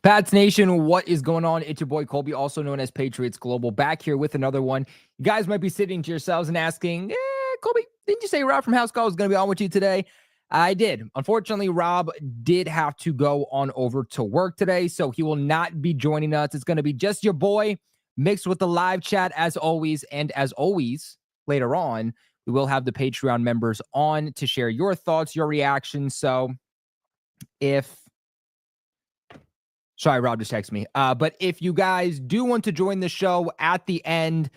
Pats Nation, what is going on? It's your boy Colby, also known as Patriots Global, back here with another one. You guys might be sitting to yourselves and asking, Colby, didn't you say Rob from House Call was going to be on with you today? I did. Unfortunately, Rob did have to go on over to work today, so he will not be joining us. It's going to be just your boy mixed with the live chat as always. And as always, later on, we will have the Patreon members on to share your thoughts, your reactions. So Sorry, Rob just texted me. But if you guys do want to join the show at the end,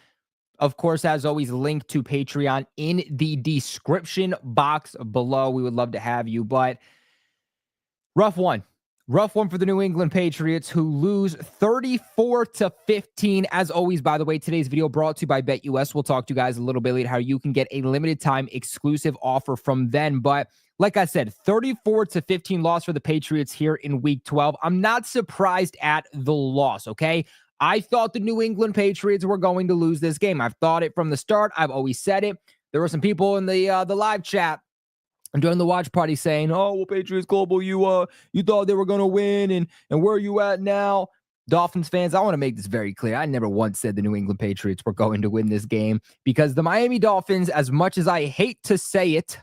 of course, as always, link to Patreon in the description box below. We would love to have you. But rough one for the New England Patriots, who lose 34-15. As always, by the way, today's video brought to you by BetUS. We'll talk to you guys a little bit later how you can get a limited time exclusive offer from them. But like I said, 34-15 loss for the Patriots here in Week 12. I'm not surprised at the loss, okay? I thought the New England Patriots were going to lose this game. I've thought it from the start. I've always said it. There were some people in the live chat and during the watch party saying, "Oh, well, Patriots Global, you thought they were going to win, and where are you at now?" Dolphins fans, I want to make this very clear. I never once said the New England Patriots were going to win this game, because the Miami Dolphins, as much as I hate to say it,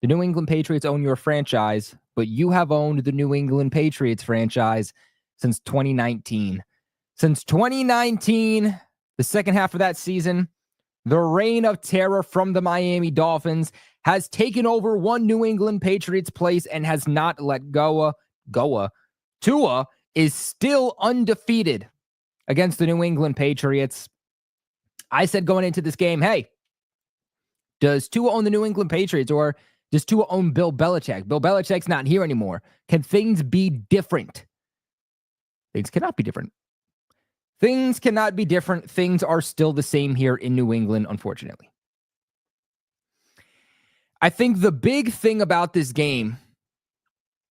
the New England Patriots own your franchise, but you have owned the New England Patriots franchise since 2019. Since 2019, the second half of that season, the reign of terror from the Miami Dolphins has taken over one New England Patriots place and has not let go. Tua is still undefeated against the New England Patriots. I said going into this game, hey, does Tua own the New England Patriots, or does Tua own Bill Belichick? Bill Belichick's not here anymore. Can things be different? Things cannot be different. Things cannot be different. Things are still the same here in New England, unfortunately. I think the big thing about this game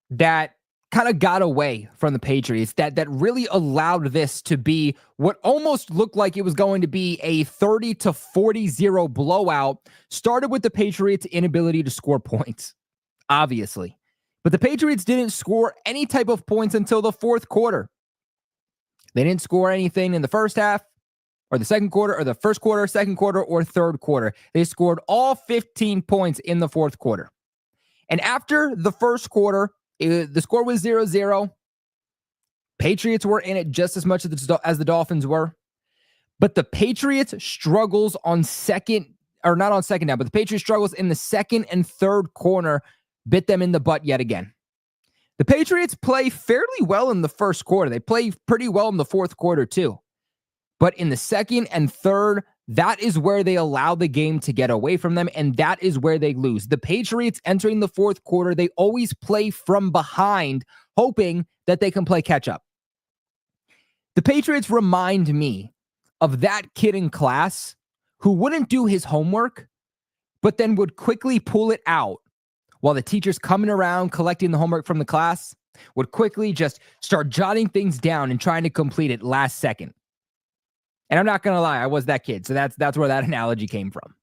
that kind of got away from the Patriots, that really allowed this to be what almost looked like it was going to be a 30-40-0 blowout, started with the Patriots' inability to score points, obviously. But the Patriots didn't score any type of points until the fourth quarter. They didn't score anything in the first half, or the second quarter, or the first quarter, second quarter, or third quarter. They scored all 15 points in the fourth quarter. And after the first quarter, the score was 0-0. Patriots were in it just as much as the Dolphins were. But the Patriots struggles on second, or not on second down, but the Patriots struggles in the second and third corner bit them in the butt yet again. The Patriots play fairly well in the first quarter. They play pretty well in the fourth quarter too. But in the second and third, that is where they allow the game to get away from them, and that is where they lose. The Patriots entering the fourth quarter, they always play from behind, hoping that they can play catch up. The Patriots remind me of that kid in class who wouldn't do his homework, but then would quickly pull it out while the teacher's coming around collecting the homework from the class, would quickly just start jotting things down and trying to complete it last second. And I'm not going to lie, I was that kid. So that's where that analogy came from.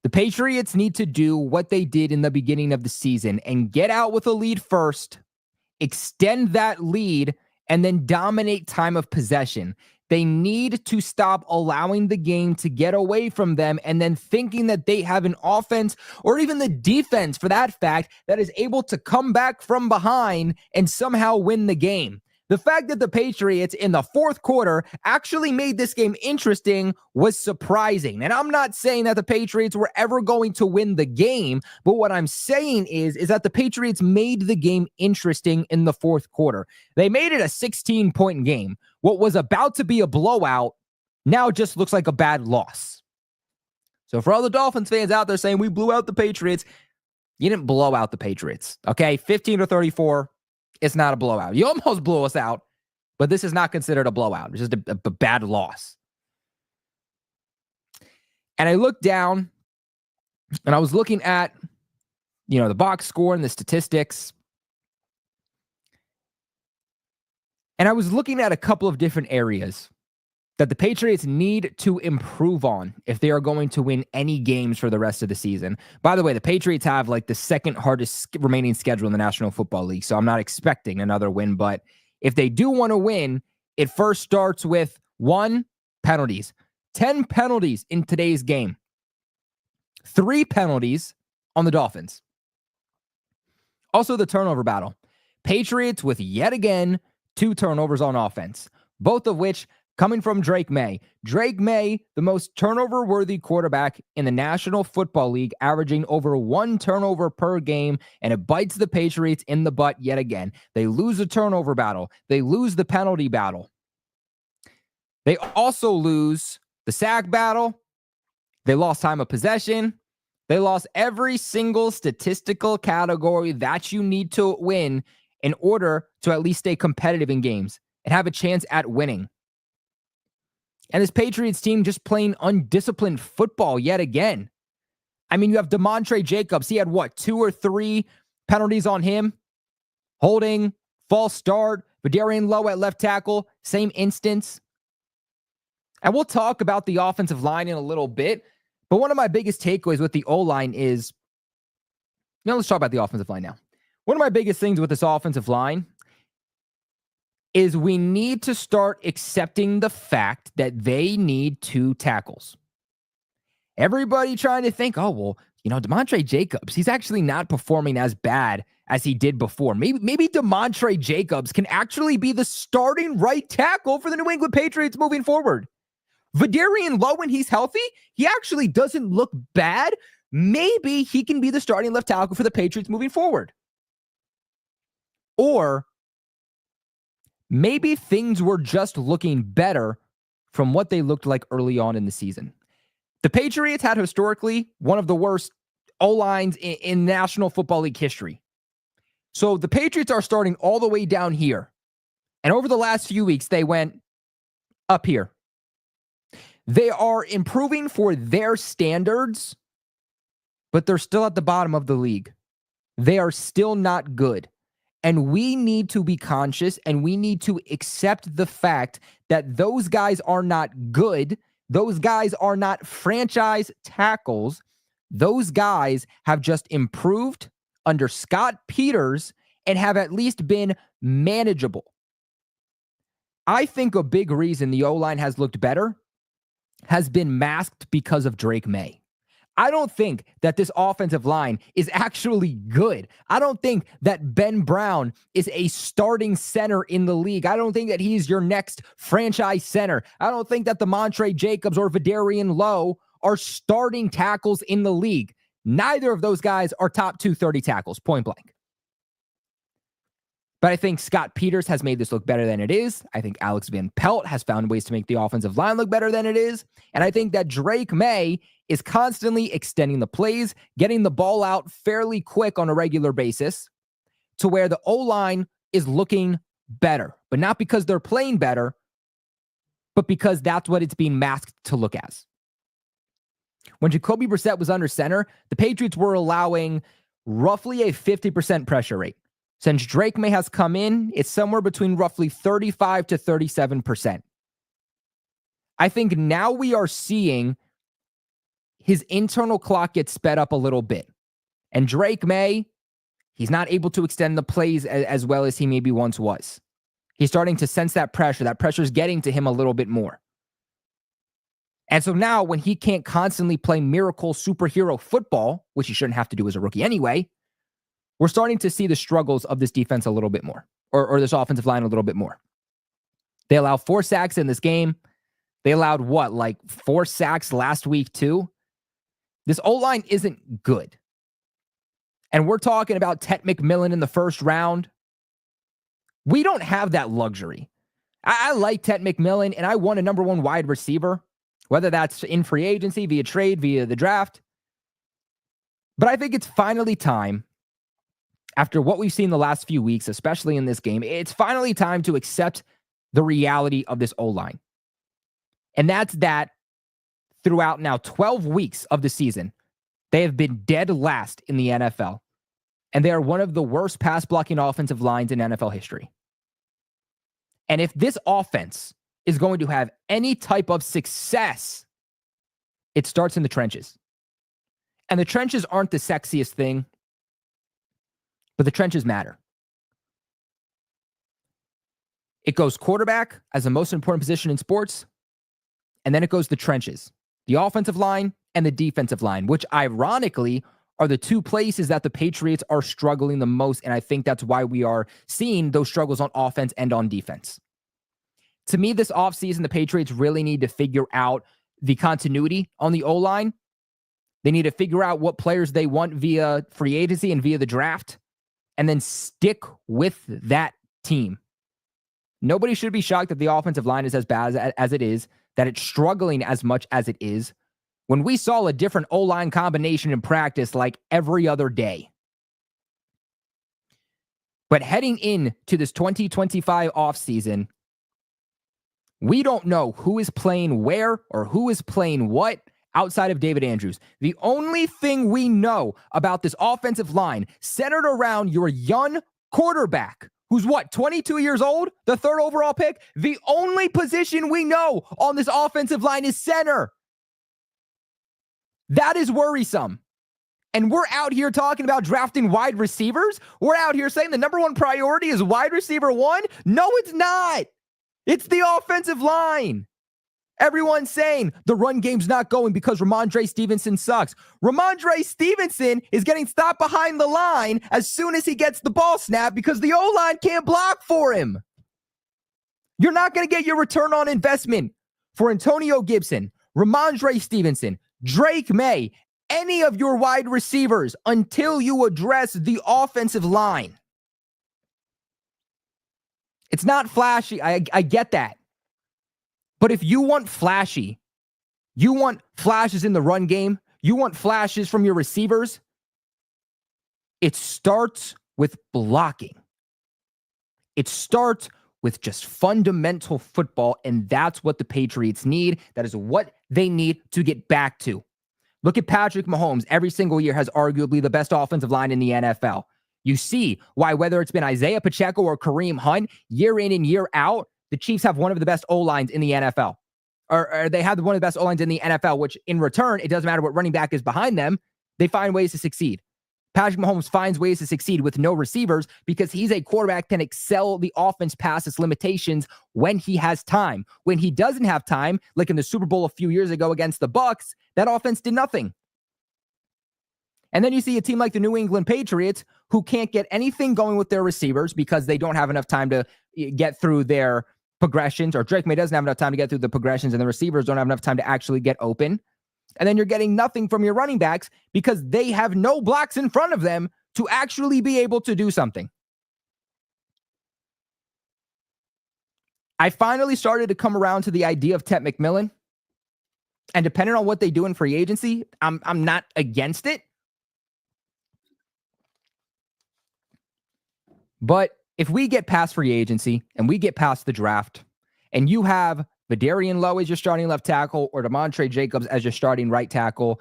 The Patriots need to do what they did in the beginning of the season and get out with a lead first, extend that lead, and then dominate time of possession. They need to stop allowing the game to get away from them and then thinking that they have an offense, or even the defense for that fact, that is able to come back from behind and somehow win the game. The fact that the Patriots in the fourth quarter actually made this game interesting was surprising. And I'm not saying that the Patriots were ever going to win the game, but what I'm saying is that the Patriots made the game interesting in the fourth quarter. They made it a 16-point game. What was about to be a blowout now just looks like a bad loss. So for all the Dolphins fans out there saying we blew out the Patriots, you didn't blow out the Patriots, okay? 15-34. It's not a blowout. You almost blew us out, but this is not considered a blowout. It's just a bad loss. And I looked down, and I was looking at, the box score and the statistics. And I was looking at a couple of different areas that the Patriots need to improve on if they are going to win any games for the rest of the season. By the way, the Patriots have like the second hardest remaining schedule in the National Football League, so I'm not expecting another win. But if they do want to win, it first starts with 1, penalties. 10 penalties in today's game. 3 penalties on the Dolphins. Also, the turnover battle. Patriots with yet again 2 turnovers on offense, both of which coming from Drake May. Drake May, the most turnover-worthy quarterback in the National Football League, averaging over 1 turnover per game, and it bites the Patriots in the butt yet again. They lose the turnover battle. They lose the penalty battle. They also lose the sack battle. They lost time of possession. They lost every single statistical category that you need to win in order to at least stay competitive in games and have a chance at winning. And this Patriots team just playing undisciplined football yet again. I mean, you have DeMontre Jacobs. He had, 2 or 3 penalties on him? Holding, false start, Vadarian Lowe at left tackle, same instance. And we'll talk about the offensive line in a little bit. But one of my biggest takeaways with the O-line is, let's talk about the offensive line now. One of my biggest things with this offensive line is we need to start accepting the fact that they need 2 tackles. Everybody trying to think, DeMontre Jacobs, he's actually not performing as bad as he did before. Maybe DeMontre Jacobs can actually be the starting right tackle for the New England Patriots moving forward. Vadarian Lowe, when he's healthy, he actually doesn't look bad. Maybe he can be the starting left tackle for the Patriots moving forward. Or maybe things were just looking better from what they looked like early on in the season. The Patriots had historically one of the worst O-lines in National Football League history. So the Patriots are starting all the way down here. And over the last few weeks, they went up here. They are improving for their standards, but they're still at the bottom of the league. They are still not good. And we need to be conscious and we need to accept the fact that those guys are not good. Those guys are not franchise tackles. Those guys have just improved under Scott Peters and have at least been manageable. I think a big reason the O-line has looked better has been masked because of Drake May. I don't think that this offensive line is actually good. I don't think that Ben Brown is a starting center in the league. I don't think that he's your next franchise center. I don't think that DeMontre Jacobs or Vadarian Lowe are starting tackles in the league. Neither of those guys are top 230 tackles, point blank. But I think Scott Peters has made this look better than it is. I think Alex Van Pelt has found ways to make the offensive line look better than it is. And I think that Drake May is constantly extending the plays, getting the ball out fairly quick on a regular basis to where the O-line is looking better. But not because they're playing better, but because that's what it's being masked to look as. When Jacoby Brissett was under center, the Patriots were allowing roughly a 50% pressure rate. Since Drake May has come in, it's somewhere between roughly 35 to 37%. I think now we are seeing his internal clock get sped up a little bit. And Drake May, he's not able to extend the plays as well as he maybe once was. He's starting to sense that pressure. That pressure is getting to him a little bit more. And so now when he can't constantly play miracle superhero football, which he shouldn't have to do as a rookie anyway, we're starting to see the struggles of this defense a little bit more, or this offensive line a little bit more. They allow 4 sacks in this game. They allowed 4 sacks last week too? This O-line isn't good. And we're talking about Ted McMillan in the first round. We don't have that luxury. I like Ted McMillan, and I want a number 1 wide receiver, whether that's in free agency, via trade, via the draft. But I think it's finally time, after what we've seen the last few weeks, especially in this game, it's finally time to accept the reality of this O-line. And that's that throughout now 12 weeks of the season, they have been dead last in the NFL. And they are one of the worst pass blocking offensive lines in NFL history. And if this offense is going to have any type of success, it starts in the trenches. And the trenches aren't the sexiest thing, but the trenches matter. It goes quarterback as the most important position in sports, and then it goes the trenches, the offensive line and the defensive line, which ironically are the two places that the Patriots are struggling the most. And I think that's why we are seeing those struggles on offense and on defense. To me, this offseason, the Patriots really need to figure out the continuity on the O-line. They need to figure out what players they want via free agency and via the draft, and then stick with that team. Nobody should be shocked that the offensive line is as bad as it is, that it's struggling as much as it is, when we saw a different O-line combination in practice like every other day. But heading into this 2025 offseason, we don't know who is playing where or who is playing what outside of David Andrews. The only thing we know about this offensive line centered around your young quarterback, who's 22 years old, the third overall pick. The only position we know on this offensive line is center. That is worrisome. And we're out here talking about drafting wide receivers. We're out here saying the number one priority is wide receiver one. No, it's not. It's the offensive line. Everyone's saying the run game's not going because Ramondre Stevenson sucks. Ramondre Stevenson is getting stopped behind the line as soon as he gets the ball snapped because the O-line can't block for him. You're not going to get your return on investment for Antonio Gibson, Ramondre Stevenson, Drake May, any of your wide receivers until you address the offensive line. It's not flashy. I get that. But if you want flashy, you want flashes in the run game, you want flashes from your receivers, it starts with blocking. It starts with just fundamental football, and that's what the Patriots need. That is what they need to get back to. Look at Patrick Mahomes. Every single year has arguably the best offensive line in the NFL. You see why, whether it's been Isaiah Pacheco or Kareem Hunt, year in and year out, the Chiefs have one of the best O-lines in the NFL. Or they have one of the best O-lines in the NFL, which in return, it doesn't matter what running back is behind them. They find ways to succeed. Patrick Mahomes finds ways to succeed with no receivers because he's a quarterback that can excel the offense past its limitations when he has time. When he doesn't have time, like in the Super Bowl a few years ago against the Bucs, that offense did nothing. And then you see a team like the New England Patriots who can't get anything going with their receivers because they don't have enough time to get through their progressions, or Drake May doesn't have enough time to get through the progressions, and the receivers don't have enough time to actually get open. And then you're getting nothing from your running backs because they have no blocks in front of them to actually be able to do something. I finally started to come around to the idea of Ted McMillan. And depending on what they do in free agency, I'm not against it. But if we get past free agency and we get past the draft and you have Vidarian Lowe as your starting left tackle or DeMontre Jacobs as your starting right tackle,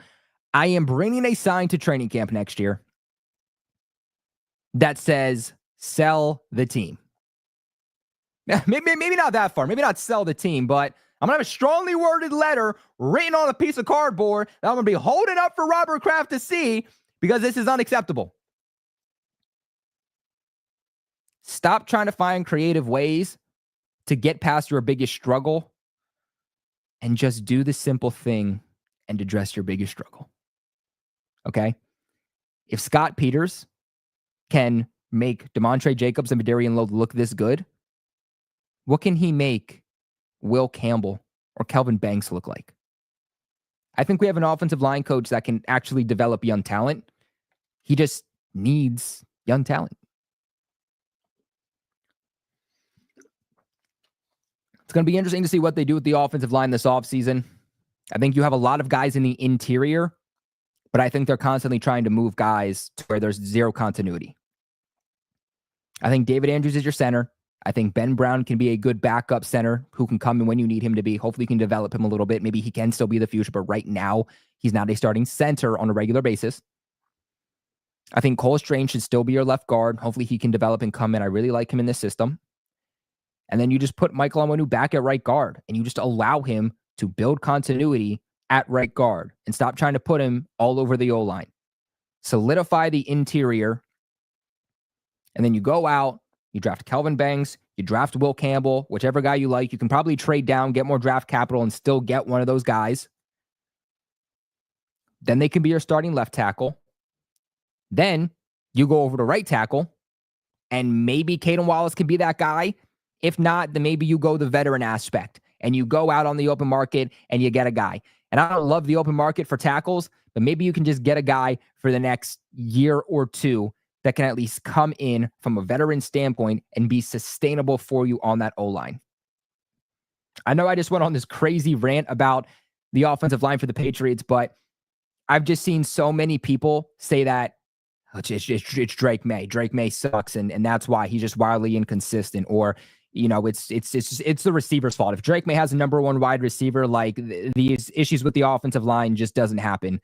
I am bringing a sign to training camp next year that says, sell the team. Maybe not that far. Maybe not sell the team, but I'm going to have a strongly worded letter written on a piece of cardboard that I'm going to be holding up for Robert Kraft to see because this is unacceptable. Stop trying to find creative ways to get past your biggest struggle and just do the simple thing and address your biggest struggle. Okay? If Scott Peters can make DeMontre Jacobs and Vidarian Lowe look this good, what can he make Will Campbell or Kelvin Banks look like? I think we have an offensive line coach that can actually develop young talent. He just needs young talent. It's going to be interesting to see what they do with the offensive line this offseason. I think you have a lot of guys in the interior, but I think they're constantly trying to move guys to where there's zero continuity. I think David Andrews is your center. I think Ben Brown can be a good backup center who can come in when you need him to be. Hopefully you can develop him a little bit. Maybe he can still be the future, but right now he's not a starting center on a regular basis. I think Cole Strange should still be your left guard. Hopefully he can develop and come in. I really like him in this system. And then you just put Michael Onwenu back at right guard, and you just allow him to build continuity at right guard and stop trying to put him all over the O-line. Solidify the interior, and then you go out, you draft Kelvin Banks, you draft Will Campbell, whichever guy you like. You can probably trade down, get more draft capital, and still get one of those guys. Then they can be your starting left tackle. Then you go over to right tackle, and maybe Caden Wallace can be that guy. If not, then maybe you go the veteran aspect, and you go out on the open market, and you get a guy. And I don't love the open market for tackles, but maybe you can just get a guy for the next year or two that can at least come in from a veteran standpoint and be sustainable for you on that O-line. I know I just went on this crazy rant about the offensive line for the Patriots, but I've just seen so many people say that it's Drake May. Drake May sucks, and that's why he's just wildly inconsistent. Or, it's the receiver's fault. If Drake May has a number one wide receiver, like these issues with the offensive line just doesn't happen.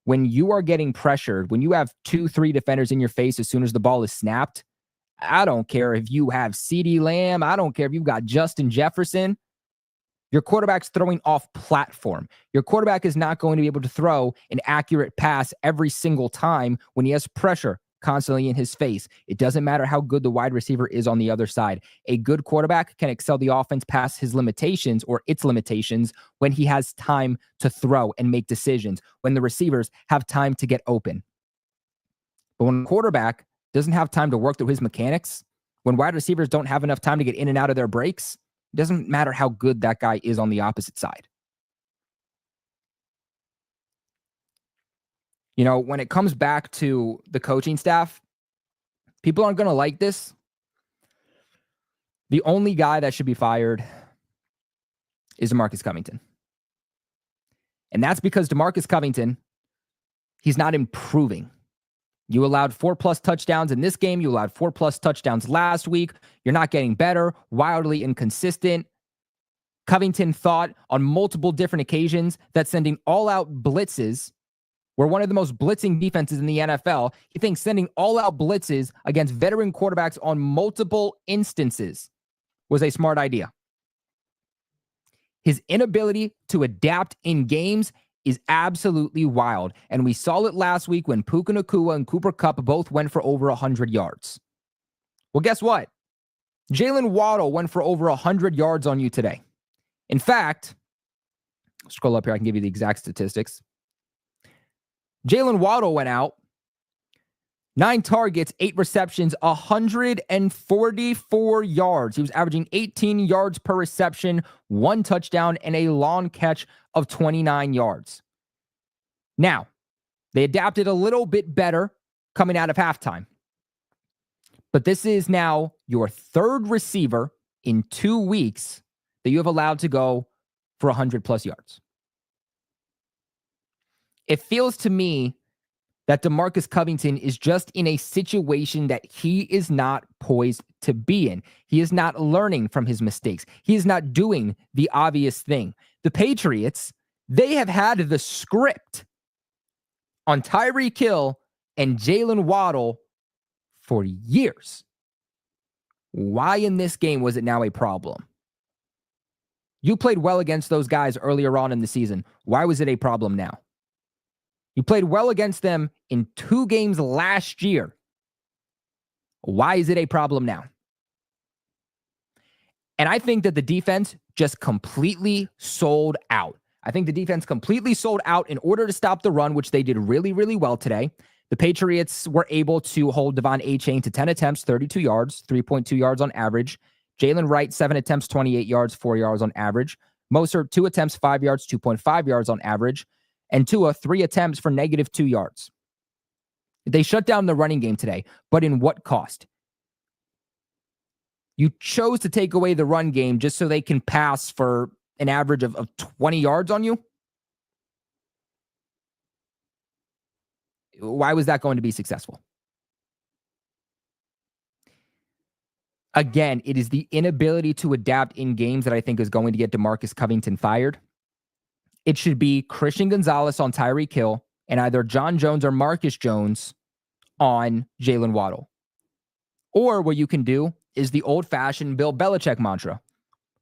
When you are getting pressured, when you have 2-3 defenders in your face as soon as the ball is snapped, I don't care if you have CeeDee Lamb. I don't care if you've got Justin Jefferson. Your quarterback's throwing off platform. Your quarterback is not going to be able to throw an accurate pass every single time when he has pressure constantly in his face. It doesn't matter how good the wide receiver is on the other side. A good quarterback can excel the offense past his limitations or its limitations when he has time to throw and make decisions, when the receivers have time to get open. But when a quarterback doesn't have time to work through his mechanics, when wide receivers don't have enough time to get in and out of their breaks, it doesn't matter how good that guy is on the opposite side. When it comes back to the coaching staff, people aren't going to like this. The only guy that should be fired is DeMarcus Covington. And that's because DeMarcus Covington, he's not improving. You allowed 4+ touchdowns in this game. You allowed 4+ touchdowns last week. You're not getting better, wildly inconsistent. Covington thought on multiple different occasions that sending all-out blitzes, we're one of the most blitzing defenses in the NFL. He thinks sending all-out blitzes against veteran quarterbacks on multiple instances was a smart idea. His inability to adapt in games is absolutely wild. And we saw it last week when Puka Nacua and Cooper Kupp both went for over 100 yards. Well, guess what? Jalen Waddle went for over 100 yards on you today. In fact, scroll up here, I can give you the exact statistics. Jalen Waddle went out, 9 targets, 8 receptions, 144 yards. He was averaging 18 yards per reception, 1 touchdown, and a long catch of 29 yards. Now, they adapted a little bit better coming out of halftime. But this is now your 3rd receiver in 2 weeks that you have allowed to go for 100+ yards. It feels to me that DeMarcus Covington is just in a situation that he is not poised to be in. He is not learning from his mistakes. He is not doing the obvious thing. The Patriots, they have had the script on Tyreek Hill and Jalen Waddle for years. Why in this game was it now a problem? You played well against those guys earlier on in the season. Why was it a problem now? You played well against them in 2 games last year. Why is it a problem now? And I think that the defense just completely sold out. I think the defense completely sold out in order to stop the run, which they did really, really well today. The Patriots were able to hold Devon Achane to 10 attempts, 32 yards, 3.2 yards on average. Jalen Wright, 7 attempts, 28 yards, 4 yards on average. Mostert, 2 attempts, 5 yards, 2.5 yards on average. And Tua, 3 attempts for -2 yards. They shut down the running game today, but in what cost? You chose to take away the run game just so they can pass for an average of 20 yards on you? Why was that going to be successful? Again, it is the inability to adapt in games that I think is going to get DeMarcus Covington fired. It should be Christian Gonzalez on Tyreek Hill and either John Jones or Marcus Jones on Jalen Waddle. Or what you can do is the old-fashioned Bill Belichick mantra.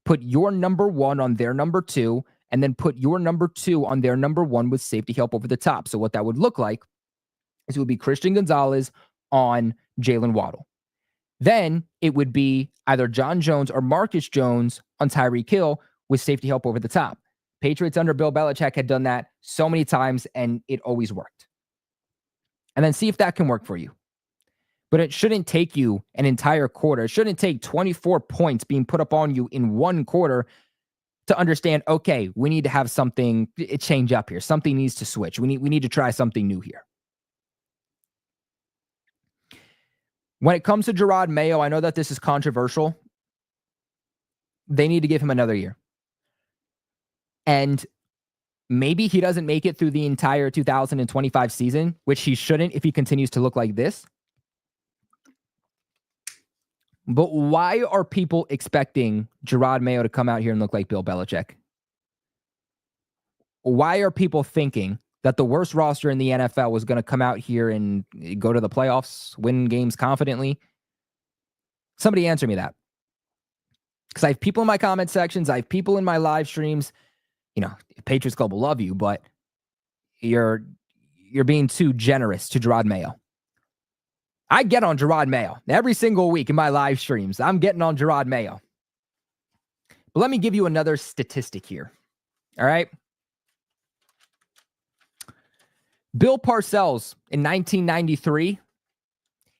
Put your number one on their number two, and then put your number two on their number one with safety help over the top. So what that would look like is it would be Christian Gonzalez on Jalen Waddle. Then it would be either John Jones or Marcus Jones on Tyreek Hill with safety help over the top. Patriots under Bill Belichick had done that so many times, and it always worked. And then see if that can work for you. But it shouldn't take you an entire quarter. It shouldn't take 24 points being put up on you in one quarter to understand, okay, we need to have something change up here. Something needs to switch. We need to try something new here. When it comes to Gerod Mayo, I know that this is controversial. They need to give him another year. And maybe he doesn't make it through the entire 2025 season, which he shouldn't if he continues to look like this. But why are people expecting Gerod Mayo to come out here and look like Bill Belichick? Why are people thinking that the worst roster in the NFL was going to come out here and go to the playoffs, win games confidently? Somebody answer me that. Because I have people in my comment sections, I have people in my live streams. You know, Patriots Global love you, but you're being too generous to Gerod Mayo. I get on Gerod Mayo every single week in my live streams. I'm getting on Gerod Mayo. But let me give you another statistic here. All right. Bill Parcells in 1993,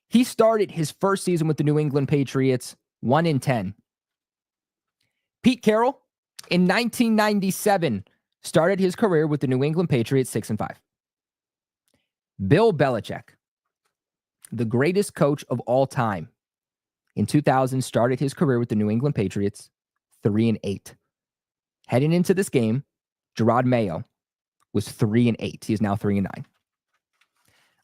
he started his first season with the New England Patriots 1-10. Pete Carroll in 1997 started his career with the New England Patriots 6-5. Bill Belichick, the greatest coach of all time, in 2000 started his career with the New England Patriots 3-8. Heading into this game, Gerod Mayo was 3-8. He is now 3-9.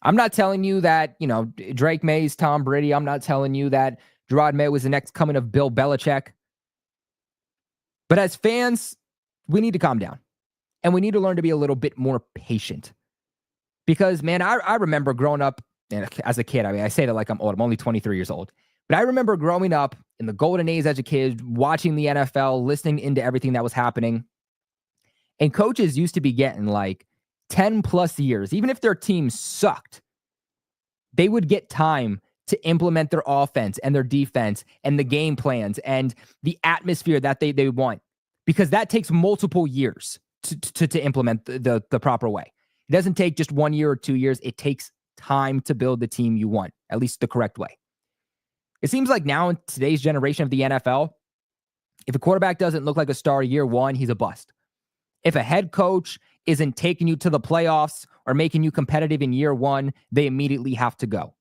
I'm not telling you that, you know, Drake May's Tom Brady. I'm not telling you that Gerod Mayo was the next coming of Bill Belichick. But as fans, we need to calm down. And we need to learn to be a little bit more patient. Because, man, I remember growing up as a kid. I mean, I say that like I'm old. I'm only 23 years old. But I remember growing up in the golden age as a kid, watching the NFL, listening into everything that was happening. And coaches used to be getting like 10 plus years. Even if their team sucked, they would get time to implement their offense and their defense and the game plans and the atmosphere that they want. Because that takes multiple years to implement the proper way. It doesn't take just 1 year or 2 years. It takes time to build the team you want, at least the correct way. It seems like now in today's generation of the NFL, if a quarterback doesn't look like a star year one, he's a bust. If a head coach isn't taking you to the playoffs or making you competitive in year one, they immediately have to go.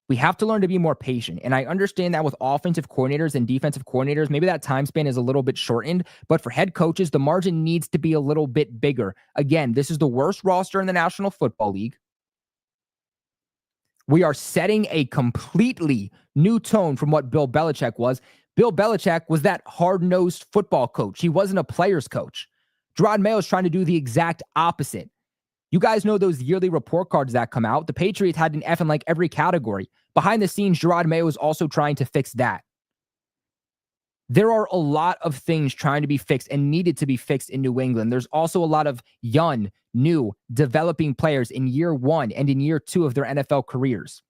We have to learn to be more patient. And I understand that with offensive coordinators and defensive coordinators, maybe that time span is a little bit shortened, but for head coaches, the margin needs to be a little bit bigger. Again, this is the worst roster in the National Football League. We are setting a completely new tone from what Bill Belichick was. Bill Belichick was that hard-nosed football coach. He wasn't a player's coach. Gerod Mayo is trying to do the exact opposite. You guys know those yearly report cards that come out. The Patriots had an F in like every category. Behind the scenes, Gerod Mayo is also trying to fix that. There are a lot of things trying to be fixed and needed to be fixed in New England. There's also a lot of young, new, developing players in year one and in year two of their NFL careers.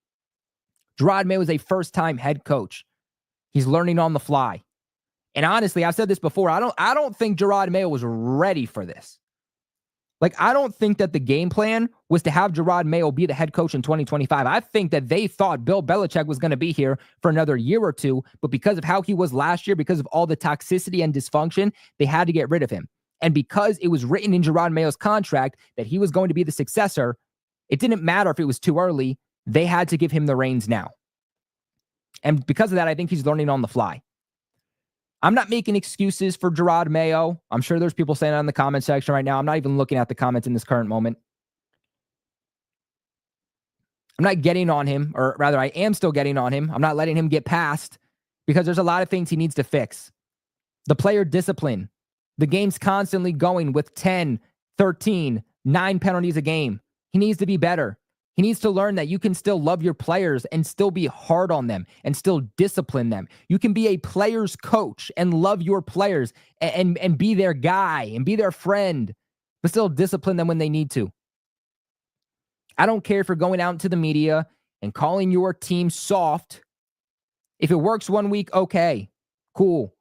Gerod Mayo is a first-time head coach. He's learning on the fly. And honestly, I've said this before, I don't think Gerod Mayo was ready for this. Like, I don't think that the game plan was to have Gerod Mayo be the head coach in 2025. I think that they thought Bill Belichick was going to be here for another year or two, but because of how he was last year, because of all the toxicity and dysfunction, they had to get rid of him. And because it was written in Gerod Mayo's contract that he was going to be the successor, it didn't matter if it was too early. They had to give him the reins now. And because of that, I think he's learning on the fly. I'm not making excuses for Gerod Mayo. I'm sure there's people saying that in the comment section right now. I'm not even looking at the comments in this current moment. I'm not getting on him, or rather, I am still getting on him. I'm not letting him get past because there's a lot of things he needs to fix. The player discipline. The game's constantly going with 10, 13, 9 penalties a game. He needs to be better. He needs to learn that you can still love your players and still be hard on them and still discipline them. You can be a player's coach and love your players and be their guy and be their friend, but still discipline them when they need to. I don't care if you're going out into the media and calling your team soft. If it works one week, okay, cool.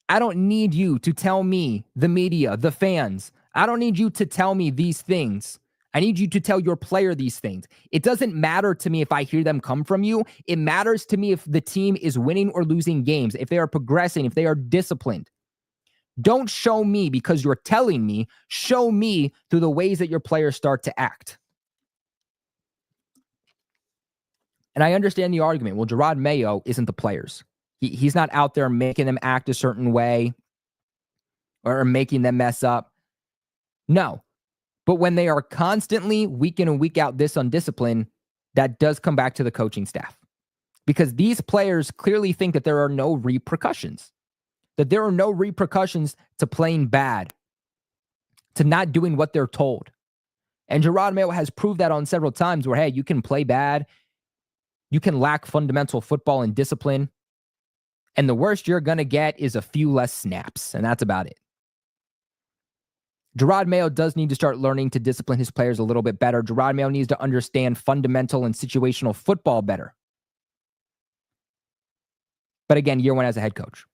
I don't need you to tell me, the media, the fans. I don't need you to tell me these things. I need you to tell your player these things. It doesn't matter to me if I hear them come from you. It matters to me if the team is winning or losing games, if they are progressing, if they are disciplined. Don't show me because you're telling me. Show me through the ways that your players start to act. And I understand the argument. Well, Gerod Mayo isn't the players. He's not out there making them act a certain way or making them mess up. No. But when they are constantly week in and week out this undisciplined, that does come back to the coaching staff. Because these players clearly think that there are no repercussions. That there are no repercussions to playing bad, to not doing what they're told. And Gerod Mayo has proved that on several times where, hey, you can play bad, you can lack fundamental football and discipline, and the worst you're going to get is a few less snaps, and that's about it. Gerod Mayo does need to start learning to discipline his players a little bit better. Gerod Mayo needs to understand fundamental and situational football better. But again, year one as a head coach.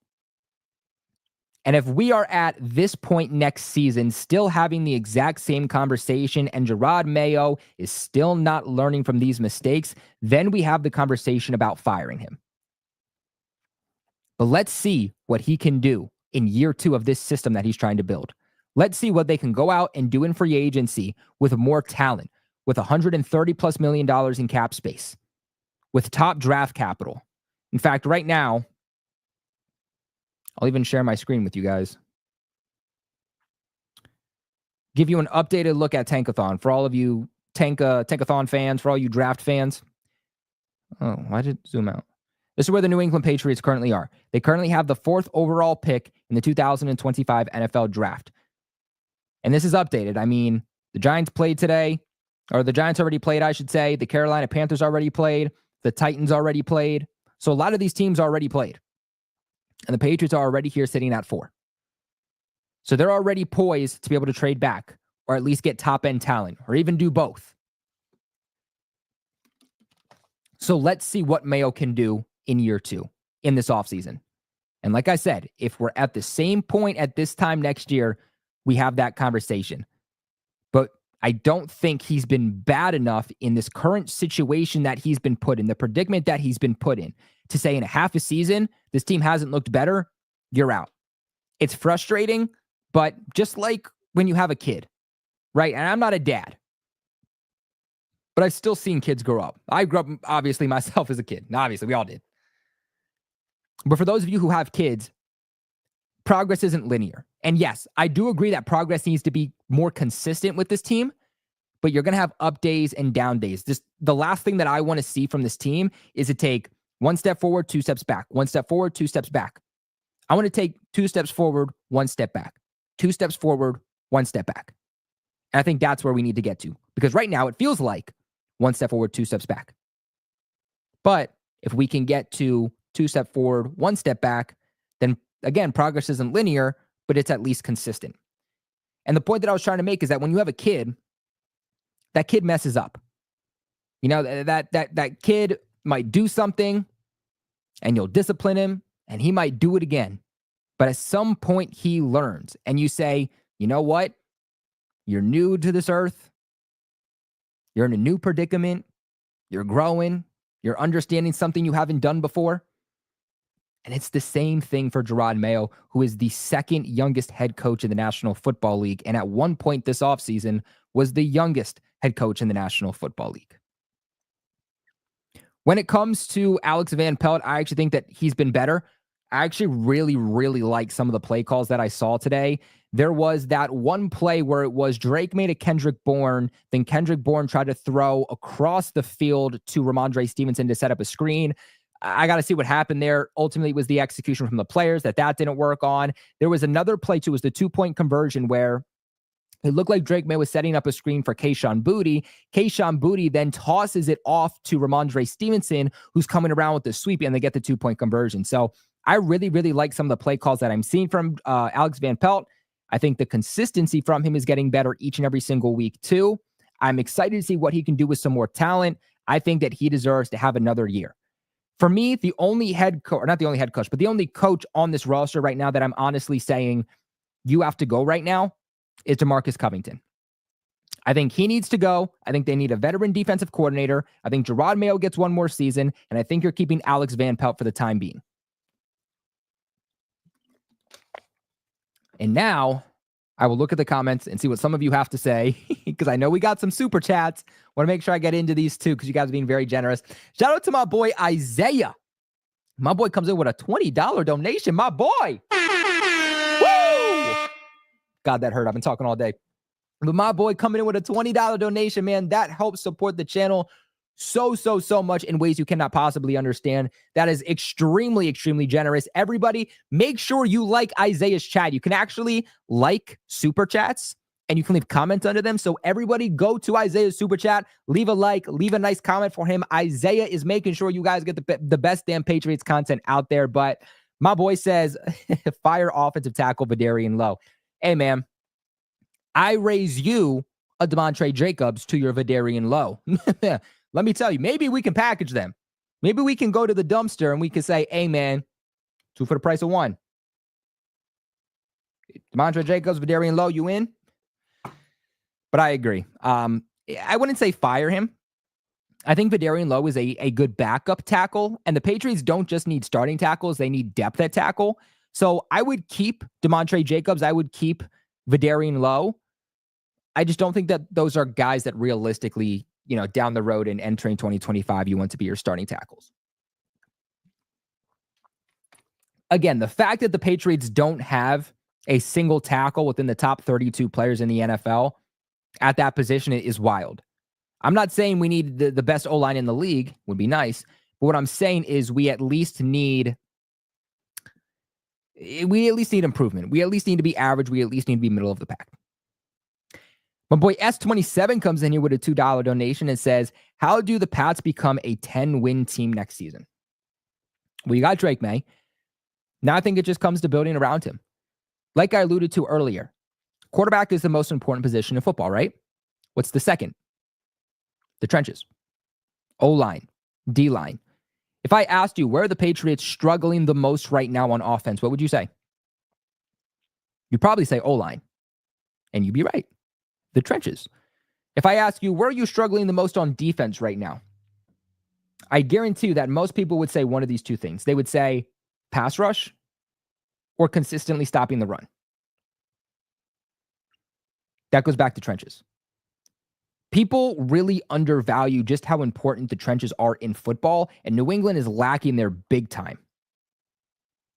And if we are at this point next season, still having the exact same conversation and Gerod Mayo is still not learning from these mistakes, then we have the conversation about firing him. But let's see what he can do in year two of this system that he's trying to build. Let's see what they can go out and do in free agency with more talent, with $130+ million in cap space, with top draft capital. In fact, right now, I'll even share my screen with you guys. Give you an updated look at Tankathon for all of you Tankathon fans, for all you draft fans. Oh, why did it zoom out? This is where the New England Patriots currently are. They currently have the 4th overall pick in the 2025 NFL draft. And this is updated. I mean, the Giants played today, or the Giants already played, I should say. The Carolina Panthers already played. The Titans already played. So a lot of these teams already played. And the Patriots are already here sitting at 4. So they're already poised to be able to trade back, or at least get top-end talent, or even do both. So let's see what Mayo can do in year two, in this offseason. And like I said, if we're at the same point at this time next year, we have that conversation. But I don't think he's been bad enough in this current situation that he's been put in, the predicament that he's been put in, to say in a half a season, this team hasn't looked better, you're out. It's frustrating, but just like when you have a kid, right? And I'm not a dad, but I've still seen kids grow up. I grew up, obviously, myself as a kid. Obviously, we all did. But for those of you who have kids, progress isn't linear. And yes, I do agree that progress needs to be more consistent with this team, but you're going to have up days and down days. The last thing that I want to see from this team is to take one step forward, 2 steps back, 1 step forward, 2 steps back. I want to take 2 steps forward, 1 step back, 2 steps forward, 1 step back. And I think that's where we need to get to, because right now it feels like 1 step forward, 2 steps back. But if we can get to 2 steps forward, 1 step back, then again, progress isn't linear, but it's at least consistent. And the point that I was trying to make is that when you have a kid, that kid messes up. You know, that kid might do something and you'll discipline him and he might do it again. But at some point he learns and you say, you know what? You're new to this earth. You're in a new predicament. You're growing. You're understanding something you haven't done before. And it's the same thing for Gerod Mayo, who is the 2nd youngest head coach in the National Football League. And at one point this offseason was the youngest head coach in the National Football League. When it comes to Alex Van Pelt, I actually think that he's been better. I actually really, really like some of the play calls that I saw today. There was that one play where it was Drake made a Kendrick Bourne, then Kendrick Bourne tried to throw across the field to Ramondre Stevenson to set up a screen. I got to see what happened there. Ultimately, it was the execution from the players that didn't work on. There was another play, too. It was the 2-point conversion where It looked like Drake May was setting up a screen for Kayshon Boutte. Kayshon Boutte then tosses it off to Ramondre Stevenson, who's coming around with the sweep, and they get the 2-point conversion. So I really, really like some of the play calls that I'm seeing from Alex Van Pelt. I think the consistency from him is getting better each and every single week, too. I'm excited to see what he can do with some more talent. I think that he deserves to have another year. For me, the only head coach, or not the only head coach, but the only coach on this roster right now that I'm honestly saying you have to go right now is DeMarcus Covington. I think he needs to go. I think they need a veteran defensive coordinator. I think Gerod Mayo gets one more season, and I think you're keeping Alex Van Pelt for the time being. And now I will look at the comments and see what some of you have to say, because I know we got some super chats. Want to make sure I get into these too, because you guys are being very generous. Shout out to my boy Isaiah. My boy comes in with a $20 donation. My boy. Woo! God, that hurt. I've been talking all day. But my boy coming in with a $20 donation, man, that helps support the channel so much in ways you cannot possibly understand. That is extremely, extremely generous. Everybody, make sure you like Isaiah's chat. You can actually like super chats, and you can leave comments under them. So everybody go to Isaiah's super chat, leave a like, leave a nice comment for him. Isaiah is making sure you guys get the best damn Patriots content out there. But my boy says, fire offensive tackle Vidarian Lowe. Hey, man, I raise you a Demontre Jacobs to your Vidarian Lowe. Let me tell you, maybe we can package them. Maybe we can go to the dumpster and we can say, hey, man, 2 for the price of 1. Demontre Jacobs, Vidarian Lowe, you in? But I agree. I wouldn't say fire him. I think Vidarian Lowe is a good backup tackle, and the Patriots don't just need starting tackles. They need depth at tackle. So I would keep Demontre Jacobs. I would keep Vidarian Lowe. I just don't think that those are guys that realistically, down the road and entering 2025, you want to be your starting tackles. Again, the fact that the Patriots don't have a single tackle within the top 32 players in the NFL at that position is wild. I'm not saying we need the best O-line in the league, would be nice, but what I'm saying is we at least need improvement. We at least need to be average. We at least need to be middle of the pack. My boy S27 comes in here with a $2 donation and says, how do the Pats become a 10-win team next season? Well, you got Drake May. Now I think it just comes to building around him. Like I alluded to earlier, quarterback is the most important position in football, right? What's the second? The trenches. O-line, D-line. If I asked you where are the Patriots struggling the most right now on offense, what would you say? You'd probably say O-line. And you'd be right. The trenches. If I ask you, where are you struggling the most on defense right now? I guarantee you that most people would say one of these two things. They would say pass rush or consistently stopping the run. That goes back to trenches. People really undervalue just how important the trenches are in football, and New England is lacking there big time.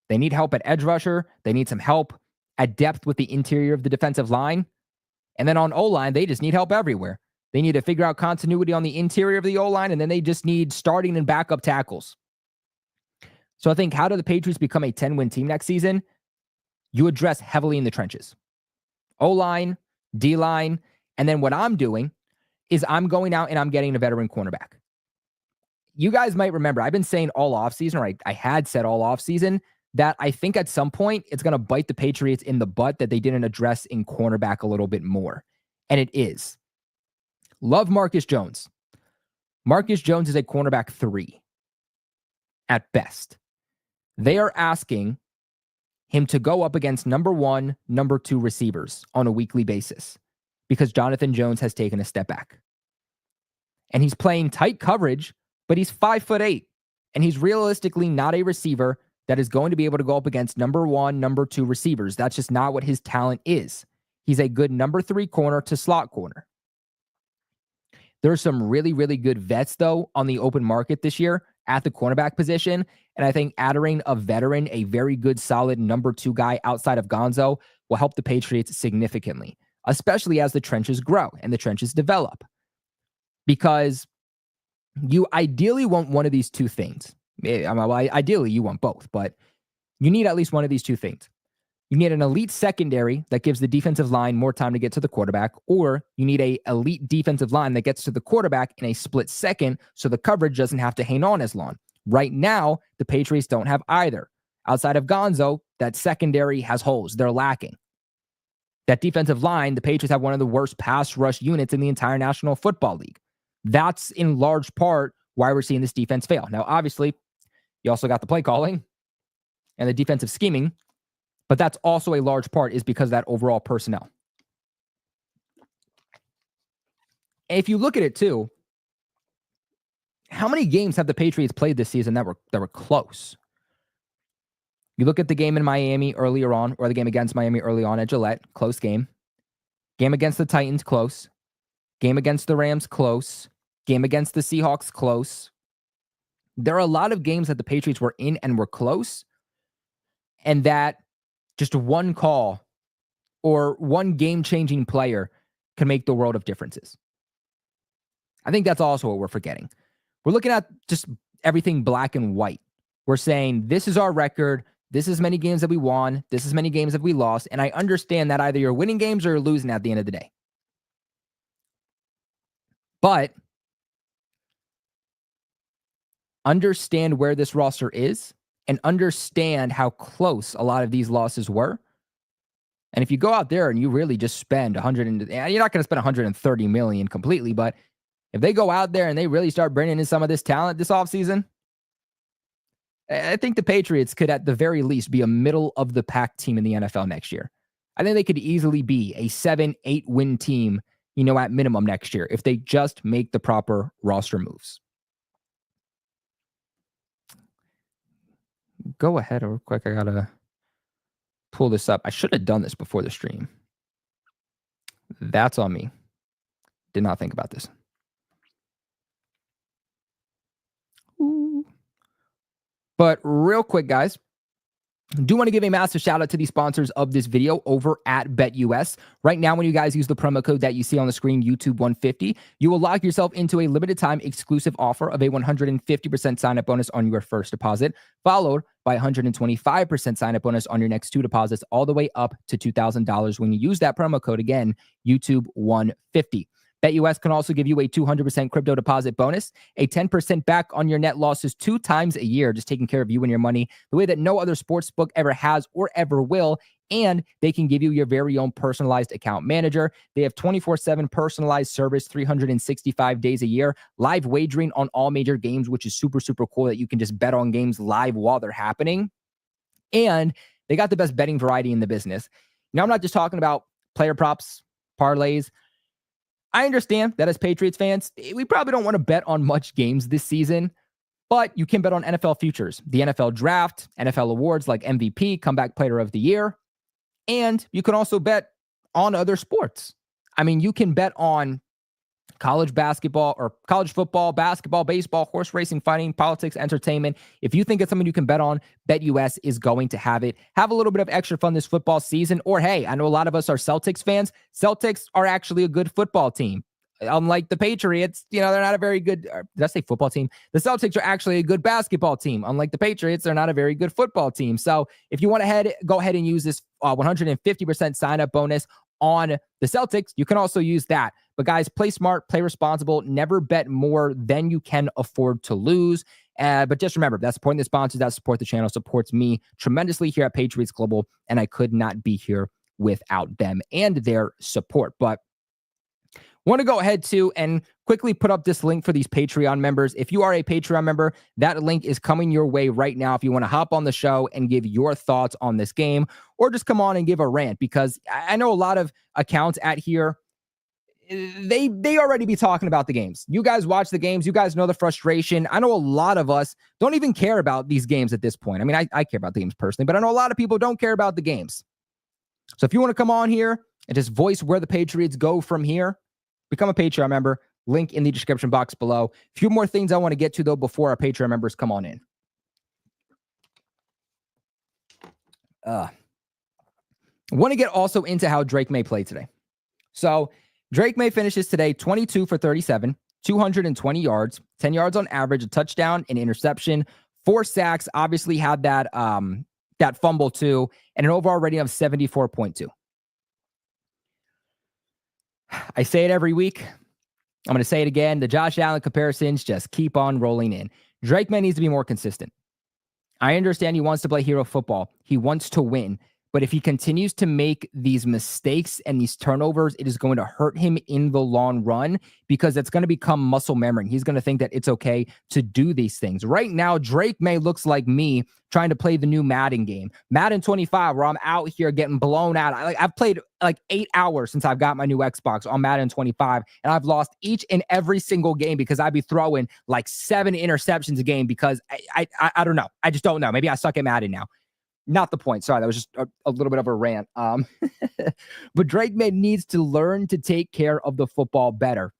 They need help at edge rusher. They need some help at depth with the interior of the defensive line. And then on O-line, they just need help everywhere. They need to figure out continuity on the interior of the O-line, and then they just need starting and backup tackles. So I think, how do the Patriots become a 10-win team next season? You address heavily in the trenches. O-line, D-line, and then what I'm doing is I'm going out and I'm getting a veteran cornerback. You guys might remember, I've been saying all offseason, or I had said all offseason, that I think at some point it's going to bite the Patriots in the butt that they didn't address in cornerback a little bit more. And it is. Love Marcus Jones. Marcus Jones is a cornerback 3 at best. They are asking him to go up against number 1, number 2 receivers on a weekly basis because Jonathan Jones has taken a step back. And he's playing tight coverage, but he's 5'8", and he's realistically not a receiver that is going to be able to go up against number 1, number 2 receivers. That's just not what his talent is. He's a good number 3 corner to slot corner. There's some really, really good vets, though, on the open market this year at the cornerback position. And I think adding a veteran, a very good, solid number 2 guy outside of Gonzo will help the Patriots significantly, especially as the trenches grow and the trenches develop. Because you ideally want one of these two things. Well, ideally, you want both, but you need at least one of these two things. You need an elite secondary that gives the defensive line more time to get to the quarterback, or you need an elite defensive line that gets to the quarterback in a split second so the coverage doesn't have to hang on as long. Right now, the Patriots don't have either. Outside of Gonzo, that secondary has holes. They're lacking. That defensive line, the Patriots have one of the worst pass rush units in the entire National Football League. That's in large part why we're seeing this defense fail. Now, obviously, you also got the play calling and the defensive scheming, but that's also a large part is because of that overall personnel. And if you look at it too, how many games have the Patriots played this season that were close? You look at the game in Miami earlier on, or the game against Miami early on at Gillette, close game. Game against the Titans, close. Game against the Rams, close. Game against the Seahawks, close. There are a lot of games that the Patriots were in and were close, and that just one call or one game-changing player can make the world of differences. I think that's also what we're forgetting. We're looking at just everything black and white. We're saying, this is our record. This is many games that we won. This is many games that we lost. And I understand that either you're winning games or you're losing at the end of the day. But understand where this roster is and understand how close a lot of these losses were. And if you go out there and you really just spend you're not going to spend $130 million completely, but if they go out there and they really start bringing in some of this talent this offseason, I think the Patriots could at the very least be a middle of the pack team in the NFL next year. I think they could easily be a 7-8 win team, at minimum next year if they just make the proper roster moves. Go ahead real quick. I got to pull this up. I should have done this before the stream. That's on me. Did not think about this. Ooh. But real quick, guys, do want to give a massive shout out to the sponsors of this video over at BetUS. Right now, when you guys use the promo code that you see on the screen, YouTube150, you will lock yourself into a limited time exclusive offer of a 150% sign up bonus on your first deposit, followed by 125% sign up bonus on your next two deposits, all the way up to $2,000 when you use that promo code, again, YouTube150. BetUS can also give you a 200% crypto deposit bonus, a 10% back on your net losses 2 times a year, just taking care of you and your money the way that no other sportsbook ever has or ever will. And they can give you your very own personalized account manager. They have 24/7 personalized service, 365 days a year, live wagering on all major games, which is super, super cool that you can just bet on games live while they're happening. And they got the best betting variety in the business. Now, I'm not just talking about player props, parlays. I understand that as Patriots fans, we probably don't want to bet on much games this season, but you can bet on NFL futures, the NFL draft, NFL awards like MVP, Comeback Player of the Year, and you can also bet on other sports. I mean, you can bet on college basketball or college football, basketball, baseball, horse racing, fighting, politics, entertainment. If you think it's something you can bet on, BetUS is going to have it. Have a little bit of extra fun this football season. Or, hey, I know a lot of us are Celtics fans. Celtics are actually a good football team. Unlike the Patriots, they're not a very good, did I say football team? The Celtics are actually a good basketball team. Unlike the Patriots, they're not a very good football team. So if you want to go ahead and use this 150% sign-up bonus on the Celtics, you can also use that. But guys, play smart, play responsible, never bet more than you can afford to lose. But just remember, that supporting the sponsors, that support the channel, supports me tremendously here at Patriots Global, and I could not be here without them and their support. But want to go ahead too and quickly put up this link for these Patreon members. If you are a Patreon member, that link is coming your way right now. If you want to hop on the show and give your thoughts on this game, or just come on and give a rant, because I know a lot of accounts at here, they already be talking about the games. You guys watch the games. You guys know the frustration. I know a lot of us don't even care about these games at this point. I mean, I care about the games personally, but I know a lot of people don't care about the games. So if you want to come on here and just voice where the Patriots go from here, become a Patreon member. Link in the description box below. A few more things I want to get to, though, before our Patreon members come on in. I want to get also into how Drake May played today. So Drake May finishes today 22 for 37, 220 yards, 10 yards on average, a touchdown, an interception, 4 sacks. Obviously had that that fumble too, and an overall rating of 74.2. I say it every week. I'm going to say it again. The Josh Allen comparisons just keep on rolling in. Drake May needs to be more consistent. I understand he wants to play hero football. He wants to win. But if he continues to make these mistakes and these turnovers, it is going to hurt him in the long run because it's going to become muscle memory. He's going to think that it's okay to do these things. Right now, Drake May looks like me trying to play the new Madden game. Madden 25, where I'm out here getting blown out. I've played like 8 hours since I've got my new Xbox on Madden 25, and I've lost each and every single game because I'd be throwing like 7 interceptions a game because I don't know. I just don't know. Maybe I suck at Madden now. Not the point. Sorry, that was just a little bit of a rant. But Drake May needs to learn to take care of the football better.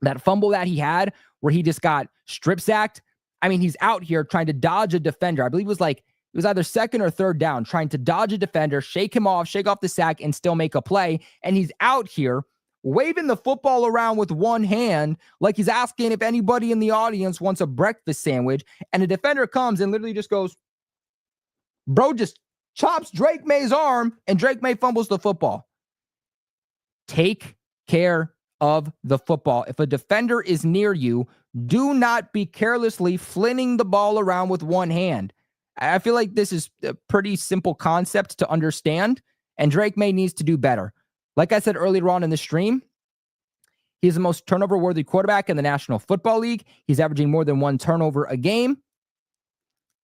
That fumble that he had where he just got strip sacked. I mean, he's out here trying to dodge a defender. I believe it was either second or third down, trying to dodge a defender, shake him off, shake off the sack, and still make a play. And he's out here waving the football around with one hand like he's asking if anybody in the audience wants a breakfast sandwich. And a defender comes and literally just goes, bro just chops Drake May's arm, and Drake May fumbles the football. Take care of the football. If a defender is near you, do not be carelessly flinging the ball around with one hand. I feel like this is a pretty simple concept to understand, and Drake May needs to do better. Like I said earlier on in the stream, he's the most turnover-worthy quarterback in the National Football League. He's averaging more than 1 turnover a game.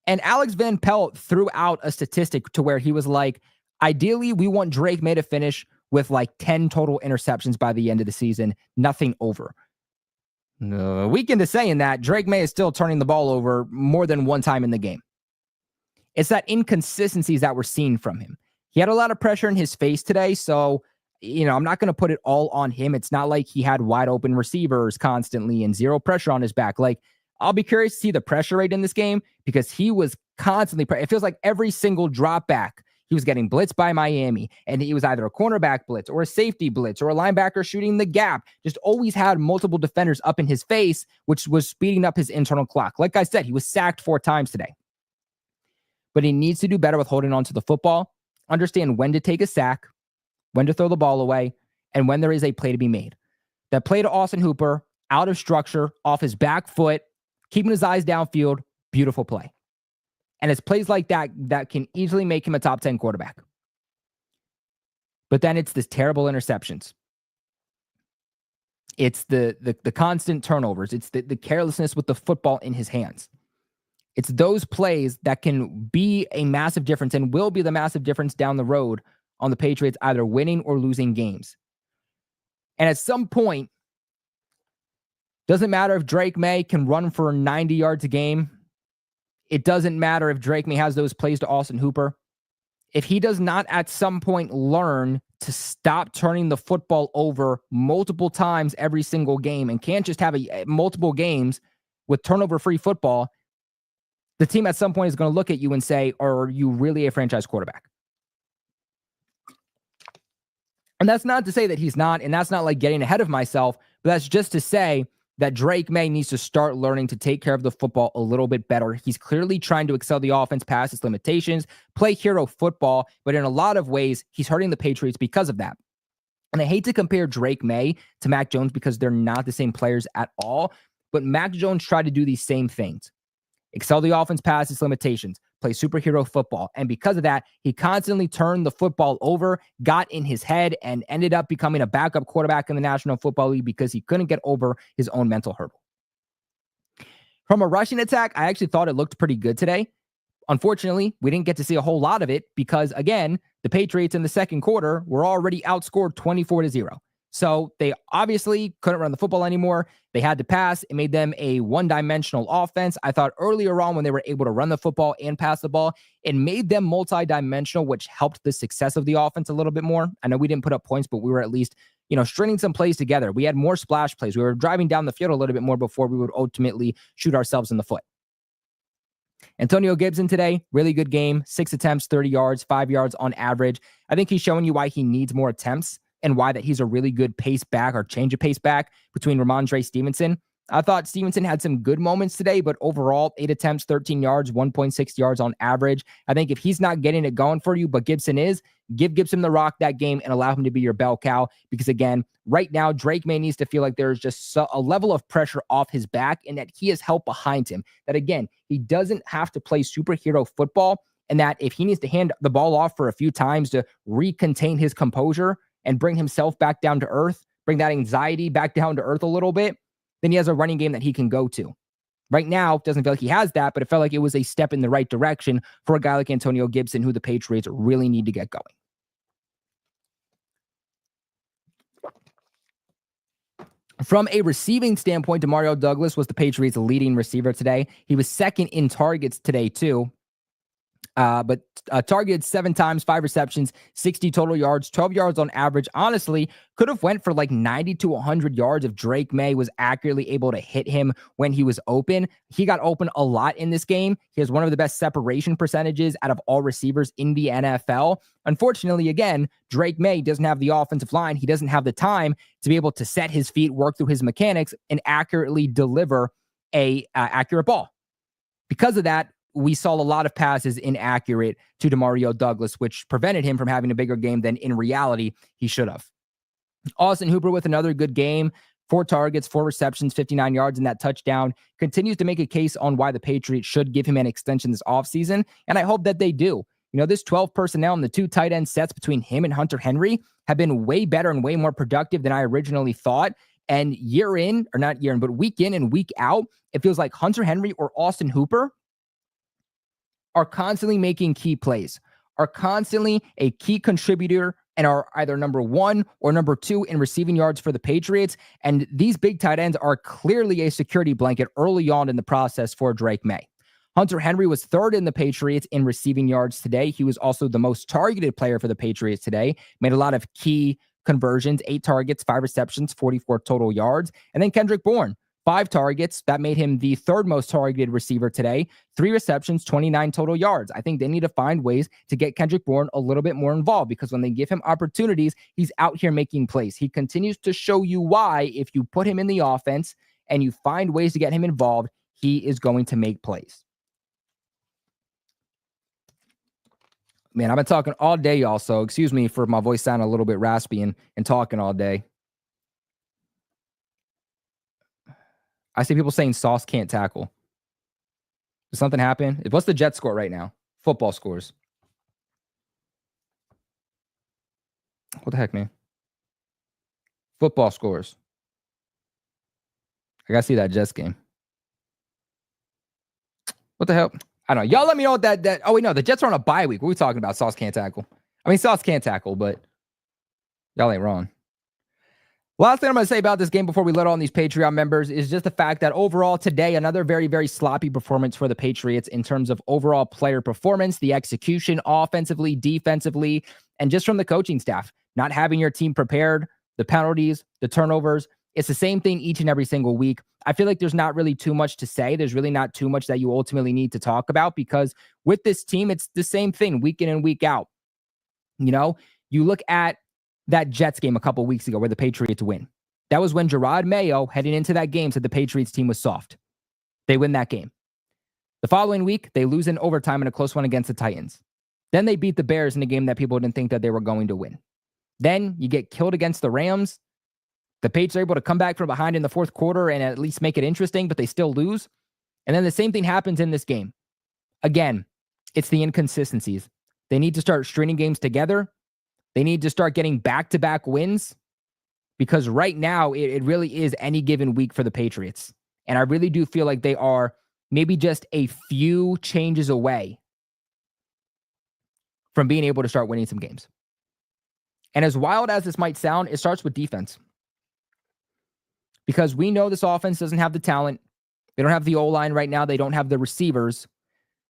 And Alex Van Pelt threw out a statistic to where he was like, ideally, we want Drake May to finish with like 10 total interceptions by the end of the season, nothing over. A week into saying that, Drake May is still turning the ball over more than one time in the game. It's that inconsistencies that we're seeing from him. He had a lot of pressure in his face today, so I'm not going to put it all on him. It's not like he had wide open receivers constantly and zero pressure on his back. Like, I'll be curious to see the pressure rate in this game because he was constantly, it feels like every single drop back, he was getting blitzed by Miami, and he was either a cornerback blitz or a safety blitz or a linebacker shooting the gap. Just always had multiple defenders up in his face, which was speeding up his internal clock. Like I said, he was sacked 4 times today. But he needs to do better with holding on to the football, understand when to take a sack, when to throw the ball away, and when there is a play to be made. That play to Austin Hooper, out of structure, off his back foot, keeping his eyes downfield, beautiful play. And it's plays like that that can easily make him a top 10 quarterback. But then it's this terrible interceptions. It's the constant turnovers. It's the carelessness with the football in his hands. It's those plays that can be a massive difference and will be the massive difference down the road on the Patriots either winning or losing games. And at some point, doesn't matter if Drake May can run for 90 yards a game. It doesn't matter if Drake May has those plays to Austin Hooper. If he does not at some point learn to stop turning the football over multiple times every single game and can't just have multiple games with turnover-free football, the team at some point is going to look at you and say, are you really a franchise quarterback? And that's not to say that he's not, and that's not like getting ahead of myself, but that's just to say that Drake May needs to start learning to take care of the football a little bit better. He's clearly trying to excel the offense past its limitations, play hero football, but in a lot of ways, he's hurting the Patriots because of that. And I hate to compare Drake May to Mac Jones because they're not the same players at all, but Mac Jones tried to do these same things. Excel the offense past its limitations, play superhero football. And because of that, he constantly turned the football over, got in his head, and ended up becoming a backup quarterback in the National Football League because he couldn't get over his own mental hurdle. From a rushing attack, I actually thought it looked pretty good today. Unfortunately, we didn't get to see a whole lot of it because, again, the Patriots in the second quarter were already outscored 24-0. So they obviously couldn't run the football anymore. They had to pass. It made them a one-dimensional offense. I thought earlier on when they were able to run the football and pass the ball, it made them multi-dimensional, which helped the success of the offense a little bit more. I know we didn't put up points, but we were at least, stringing some plays together. We had more splash plays. We were driving down the field a little bit more before we would ultimately shoot ourselves in the foot. Antonio Gibson today, really good game. 6 attempts, 30 yards, 5 yards on average. I think he's showing you why he needs more attempts and why that he's a really good pace back or change of pace back between Ramondre Stevenson. I thought Stevenson had some good moments today, but overall, 8 attempts, 13 yards, 1.6 yards on average. I think if he's not getting it going for you, but Gibson is, give Gibson the rock that game and allow him to be your bell cow. Because again, right now, Drake May needs to feel like there's just a level of pressure off his back and that he has help behind him. That again, he doesn't have to play superhero football, and that if he needs to hand the ball off for a few times to recontain his composure and bring himself back down to earth, bring that anxiety back down to earth a little bit, then he has a running game that he can go to. Right now, it doesn't feel like he has that, but it felt like it was a step in the right direction for a guy like Antonio Gibson, who the Patriots really need to get going. From a receiving standpoint, Demario Douglas was the Patriots' leading receiver today. He was second in targets today, too. But targeted 7 times, 5 receptions, 60 total yards, 12 yards on average. Honestly, could have went for like 90 to 100 yards if Drake May was accurately able to hit him when he was open. He got open a lot in this game. He has one of the best separation percentages out of all receivers in the NFL. Unfortunately, again, Drake May doesn't have the offensive line. He doesn't have the time to be able to set his feet, work through his mechanics, and accurately deliver a accurate ball. Because of that, we saw a lot of passes inaccurate to Demario Douglas, which prevented him from having a bigger game than in reality he should have. Austin Hooper with another good game, 4 targets, 4 receptions, 59 yards in that touchdown, continues to make a case on why the Patriots should give him an extension this offseason, and I hope that they do. You know, this 12 personnel and the 2 tight end sets between him and Hunter Henry have been way better and way more productive than I originally thought. And week in and week out, it feels like Hunter Henry or Austin Hooper are constantly making key plays, are constantly a key contributor, and are either number 1 or number 2 in receiving yards for the Patriots. And these big tight ends are clearly a security blanket early on in the process for Drake May. Hunter Henry was 3rd in the Patriots in receiving yards today. He was also the most targeted player for the Patriots today, made a lot of key conversions, 8 targets, 5 receptions, 44 total yards. And then Kendrick Bourne, 5 targets. That made him the 3rd most targeted receiver today. 3 receptions, 29 total yards. I think they need to find ways to get Kendrick Bourne a little bit more involved, because when they give him opportunities, he's out here making plays. He continues to show you why, if you put him in the offense and you find ways to get him involved, he is going to make plays. Man, I've been talking all day, y'all, so excuse me for my voice sounding a little bit raspy and talking all day. I see people saying Sauce can't tackle. Did something happen? What's the Jets score right now? Football scores. What the heck, man? Football scores. I gotta see that Jets game. What the hell? I don't know. Y'all let me know what that. Oh, wait, no. The Jets are on a bye week. What are we talking about? Sauce can't tackle. I mean, Sauce can't tackle, but y'all ain't wrong. Last thing I'm going to say about this game before we let on these Patreon members is just the fact that overall today, another very, very sloppy performance for the Patriots in terms of overall player performance, the execution offensively, defensively, and just from the coaching staff. Not having your team prepared, the penalties, the turnovers. It's the same thing each and every single week. I feel like there's not really too much to say. There's really not too much that you ultimately need to talk about, because with this team, it's the same thing week in and week out. You know, you look at that Jets game a couple weeks ago where the Patriots win. That was when Gerod Mayo, heading into that game, said the Patriots team was soft. They win that game. The following week, they lose in overtime in a close one against the Titans. Then they beat the Bears in a game that people didn't think that they were going to win. Then you get killed against the Rams. The Patriots are able to come back from behind in the 4th quarter and at least make it interesting, but they still lose. And then the same thing happens in this game. Again, it's the inconsistencies. They need to start stringing games together. They need to start getting back-to-back wins, because right now it really is any given week for the Patriots. And I really do feel like they are maybe just a few changes away from being able to start winning some games. And as wild as this might sound, it starts with defense. Because we know this offense doesn't have the talent. They don't have the O-line right now. They don't have the receivers.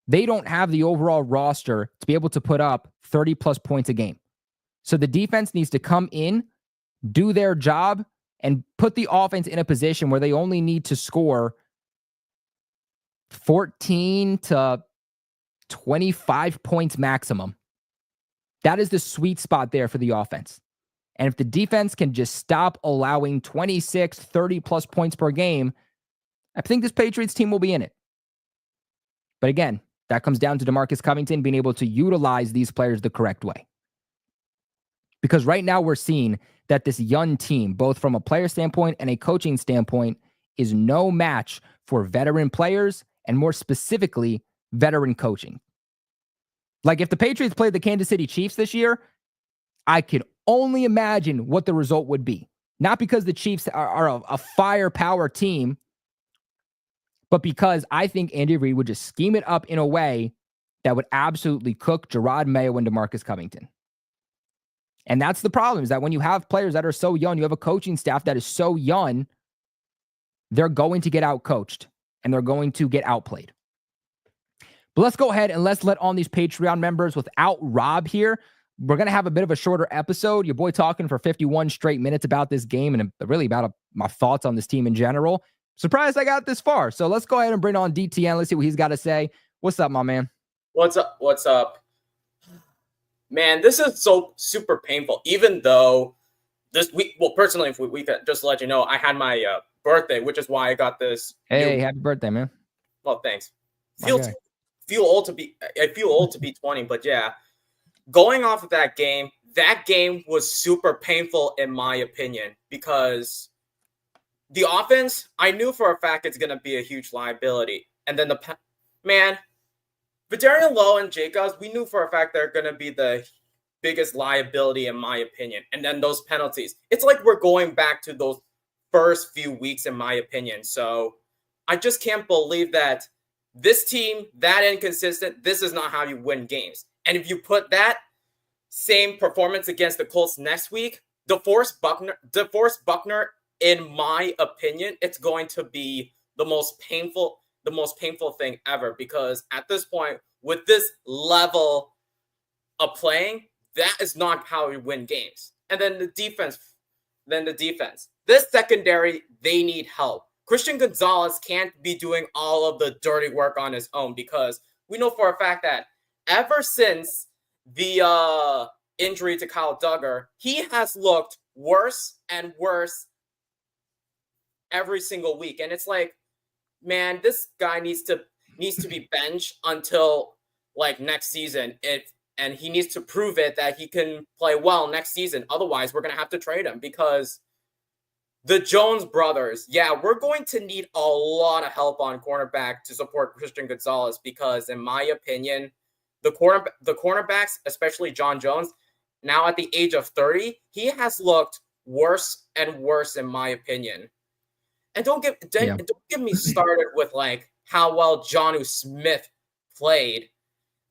They don't have the overall roster to be able to put up 30-plus points a game. So the defense needs to come in, do their job, and put the offense in a position where they only need to score 14 to 25 points maximum. That is the sweet spot there for the offense. And if the defense can just stop allowing 26, 30-plus points per game, I think this Patriots team will be in it. But again, that comes down to DeMarcus Covington being able to utilize these players the correct way. Because right now we're seeing that this young team, both from a player standpoint and a coaching standpoint, is no match for veteran players and more specifically, veteran coaching. Like if the Patriots played the Kansas City Chiefs this year, I could only imagine what the result would be. Not because the Chiefs are a firepower team, but because I think Andy Reid would just scheme it up in a way that would absolutely cook Gerod Mayo and DeMarcus Covington. And that's the problem, is that when you have players that are so young, you have a coaching staff that is so young, they're going to get outcoached and they're going to get outplayed. But let's go ahead and let's let on these Patreon members without Rob here. We're going to have a bit of a shorter episode. Your boy talking for 51 straight minutes about this game and really about my thoughts on this team in general. Surprised I got this far. So let's go ahead and bring on DTN. Let's see what he's got to say. What's up, my man? What's up? What's up? Man, this is so super painful. Even though this week, well, personally, if we could just let you know, I had my birthday, which is why I got this. Hey, happy birthday, man. Well, thanks. I feel old to be 20, but yeah. Going off of that game was super painful in my opinion because the offense, I knew for a fact it's going to be a huge liability. And then Vidarian Lowe and Jacobs, we knew for a fact they're going to be the biggest liability in my opinion. And then those penalties. It's like we're going back to those first few weeks in my opinion. So I just can't believe that this team, that inconsistent, this is not how you win games. And if you put that same performance against the Colts next week, DeForest Buckner, in my opinion, it's going to be the most painful thing ever, because at this point, with this level of playing, that is not how you win games. And then the defense. This secondary, they need help. Christian Gonzalez can't be doing all of the dirty work on his own, because we know for a fact that ever since the injury to Kyle Duggar, he has looked worse and worse every single week. And it's like, man, this guy needs to be benched until like next season. And he needs to prove it that he can play well next season. Otherwise, we're going to have to trade him, because the Jones brothers, yeah, we're going to need a lot of help on cornerback to support Christian Gonzalez, because in my opinion, the cornerbacks, especially John Jones, now at the age of 30, he has looked worse and worse in my opinion. And don't get me started with like how well Jonnu Smith played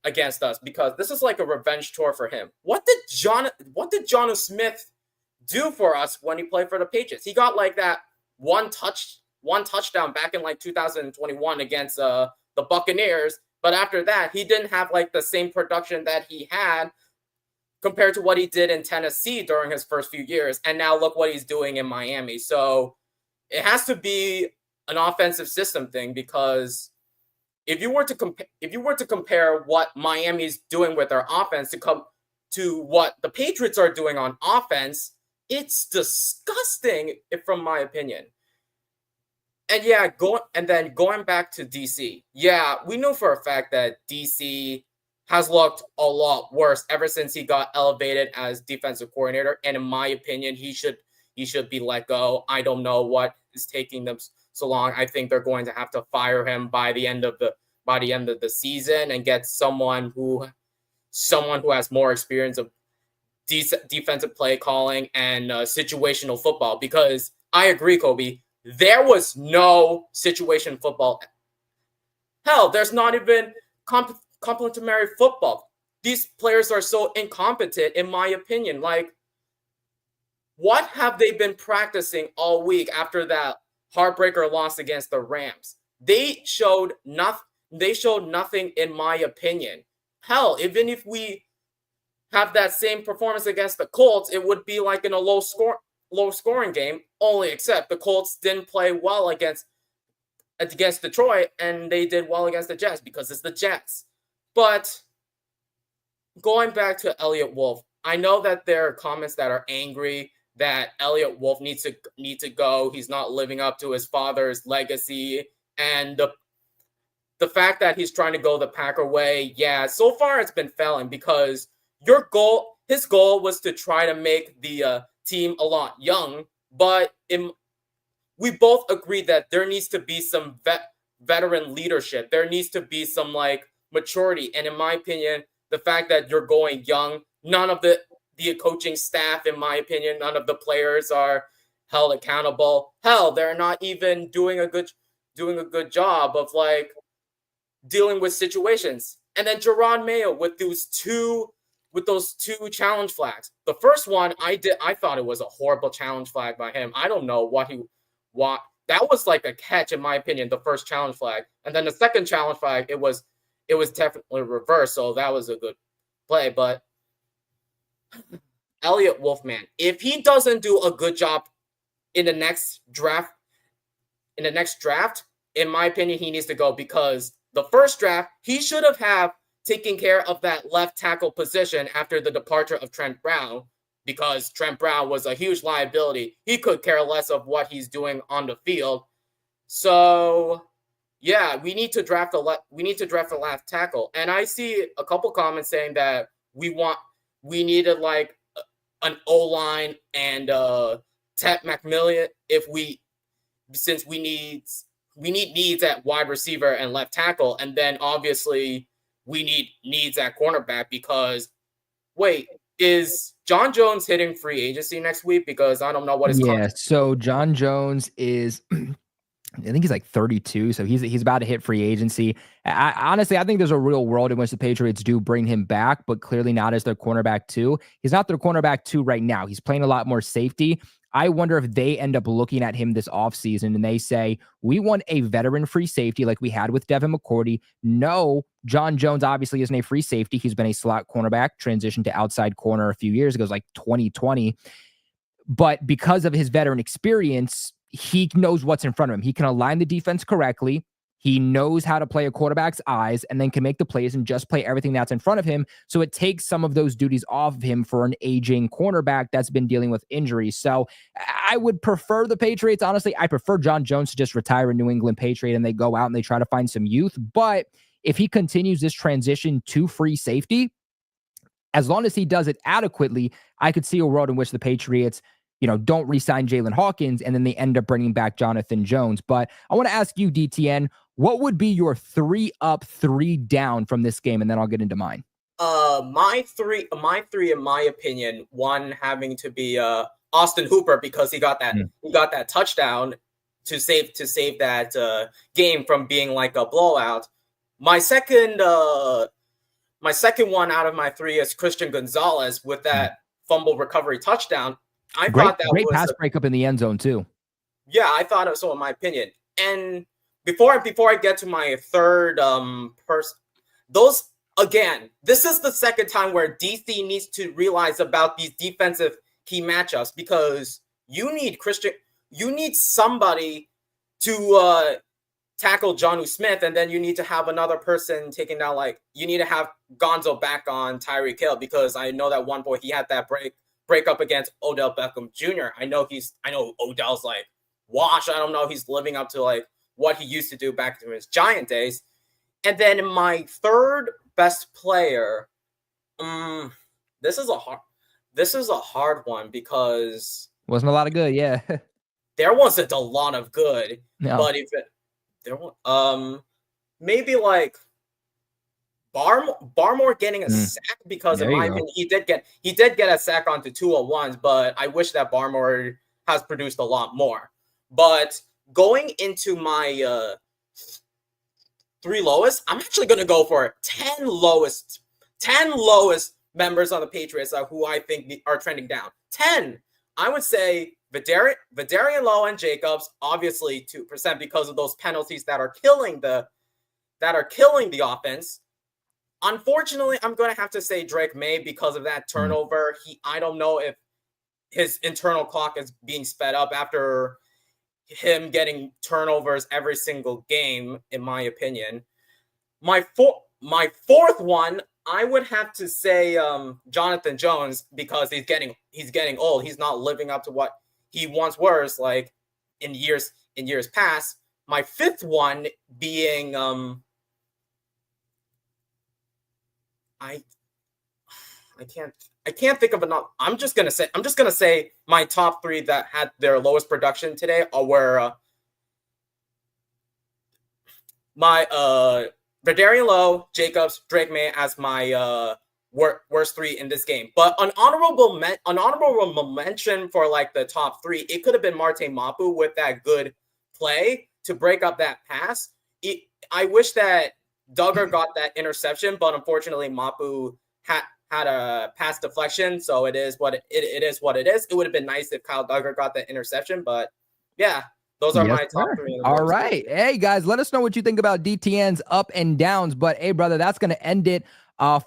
against us, because this is like a revenge tour for him. What did Jonnu Smith do for us when he played for the Patriots? He got like that one touchdown back in like 2021 against the Buccaneers, but after that he didn't have like the same production that he had compared to what he did in Tennessee during his first few years. And now look what he's doing in Miami. So it has to be an offensive system thing, because if you were to compare what Miami's doing with their offense to what the Patriots are doing on offense, it's disgusting, from my opinion. And yeah, going back to DC. Yeah, we know for a fact that DC has looked a lot worse ever since he got elevated as defensive coordinator. And in my opinion, he should be let go. I don't know what is taking them so long. I think they're going to have to fire him by the end of the season and get someone who has more experience of defensive play calling and situational football. Because I agree, Kobe, there was no situation football. Hell, there's not even complementary football. These players are so incompetent, in my opinion. Like, what have they been practicing all week after that heartbreaker loss against the Rams? They showed nothing, in my opinion. Hell, even if we have that same performance against the Colts, it would be like in a low scoring game, only except the Colts didn't play well against Detroit, and they did well against the Jets because it's the Jets. But going back to Elliott Wolf, I know that there are comments that are angry that Elliott Wolf needs to go. He's not living up to his father's legacy, and the fact that he's trying to go the Packer way, yeah, so far it's been failing because his goal was to try to make the team a lot young, but we both agree that there needs to be some veteran leadership. There needs to be some like maturity, and in my opinion, the fact that you're going young, none of the coaching staff, in my opinion, none of the players are held accountable. Hell, they're not even doing a good job of like dealing with situations. And then Gerod Mayo with those two challenge flags. The first one I thought it was a horrible challenge flag by him. I don't know what that was like a catch in my opinion, the first challenge flag. And then the second challenge flag, it was definitely reversed, so that was a good play. But Elliott Wolf, man, if he doesn't do a good job in the next draft, in my opinion, he needs to go, because the first draft, he should have taken care of that left tackle position after the departure of Trent Brown, because Trent Brown was a huge liability. He could care less of what he's doing on the field. So, yeah, we need to draft a left tackle. And I see a couple comments saying that we needed like an O-line and Ted McMillan since we need needs at wide receiver and left tackle, and then obviously we need needs at cornerback, because wait, is John Jones hitting free agency next week? Because I don't know what his contract. So John Jones is I think he's like 32, so he's about to hit free agency. Honestly, I think there's a real world in which the Patriots do bring him back, but clearly not as their cornerback 2. He's not their cornerback 2 right now. He's playing a lot more safety. I wonder if they end up looking at him this offseason and they say, we want a veteran-free safety like we had with Devin McCourty. No, John Jones obviously isn't a free safety. He's been a slot cornerback, transitioned to outside corner a few years ago, like 2020. But because of his veteran experience, he knows what's in front of him. He can align the defense correctly. He knows how to play a quarterback's eyes and then can make the plays and just play everything that's in front of him. So it takes some of those duties off of him for an aging cornerback that's been dealing with injuries. So I would prefer the Patriots. Honestly, I prefer John Jones to just retire a New England Patriot and they go out and they try to find some youth. But if he continues this transition to free safety, as long as he does it adequately, I could see a world in which the Patriots, don't re-sign Jalen Hawkins and then they end up bringing back Jonathan Jones. But I want to ask you, DTN, what would be your 3 up, 3 down from this game? And then I'll get into mine. My three, in my opinion, one having to be Austin Hooper, because he got that touchdown to save that game from being like a blowout. My second one out of my 3 is Christian Gonzalez with that fumble recovery touchdown. I thought that great was pass breakup in the end zone too. Yeah, I thought it so, in my opinion. And before I get to my third person, this is the second time where DC needs to realize about these defensive key matchups, because you need somebody to tackle Jonnu Smith, and then you need to have another person taking down, like, you need to have Gonzo back on Tyreek Hill, because I know that one boy, he had that break up against Odell Beckham Jr. I know Odell's like washed. I don't know he's living up to like what he used to do back in his Giant days. And then my third best player, this is a hard one, because wasn't a lot of good. Yeah, there wasn't a lot of good. No. But maybe like Barmore getting a sack, because in my opinion, he did get a sack onto 201s, but I wish that Barmore has produced a lot more. But going into my 3 lowest, I'm actually going to go for 10 lowest members on the Patriots who I think are trending down. 10, I would say Vidarian Lowe and Jacobs, obviously 2%, because of those penalties that are killing the offense. Unfortunately, I'm going to have to say Drake May, because of that turnover. I don't know if his internal clock is being sped up after him getting turnovers every single game, in my opinion. My fourth one, I would have to say Jonathan Jones, because he's getting old. He's not living up to what he once was, like in years past. My fifth one being I can't think of enough. I'm just gonna say my top three that had their lowest production today were my Verdarian Lowe, Jacobs, Drake May as my worst three in this game. But an honorable mention for like the top three, it could have been Marte Mapu with that good play to break up that pass. I wish that Duggar got that interception, but unfortunately Mapu had a pass deflection, so it is what it is. It would have been nice if Kyle Duggar got that interception, but yeah. Those are my top three. All right. Hey, guys, let us know what you think about DTN's up and downs. But, hey, brother, that's going to end it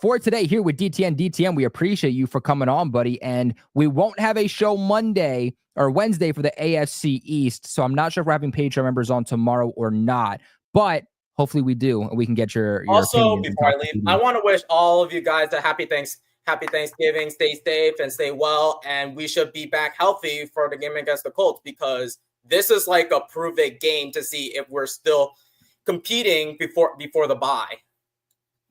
for today here with DTN. DTN, we appreciate you for coming on, buddy. And we won't have a show Monday or Wednesday for the AFC East. So I'm not sure if we're having Patreon members on tomorrow or not. But hopefully we do, and we can get your also, before I leave, I want to wish all of you guys a happy Thanksgiving. Stay safe and stay well. And we should be back healthy for the game against the Colts, because this is like a prove-it game to see if we're still competing before the bye.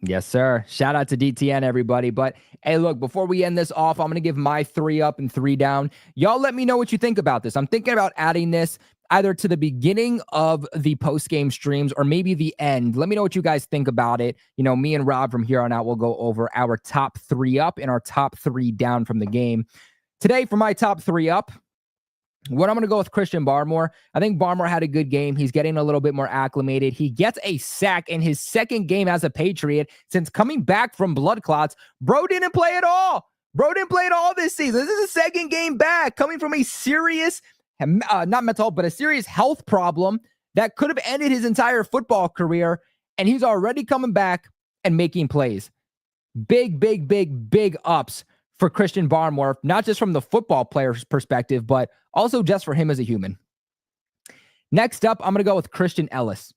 Yes, sir. Shout out to DTN, everybody. But, hey, look, before we end this off, I'm going to give my 3 up and 3 down. Y'all let me know what you think about this. I'm thinking about adding this either to the beginning of the post-game streams or maybe the end. Let me know what you guys think about it. You know, me and Rob from here on out will go over our top 3 up and our top 3 down from the game. Today, for my top 3 up, what I'm going to go with Christian Barmore. I think Barmore had a good game. He's getting a little bit more acclimated. He gets a sack in his second game as a Patriot since coming back from blood clots. Bro didn't play at all. This season. This is his second game back, coming from a serious, not mental, but a serious health problem that could have ended his entire football career. And he's already coming back and making plays. Big ups for Christian Barmore, not just from the football player's perspective, but also just for him as a human. Next up, I'm going to go with Christian Ellis.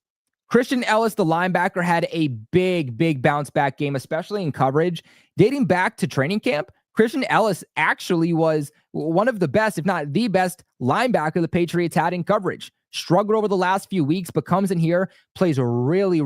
Christian Ellis, the linebacker, had a big bounce back game, especially in coverage. Dating back to training camp, Christian Ellis actually was one of the best, if not the best, linebacker the Patriots had in coverage. Struggled over the last few weeks, but comes in here, plays really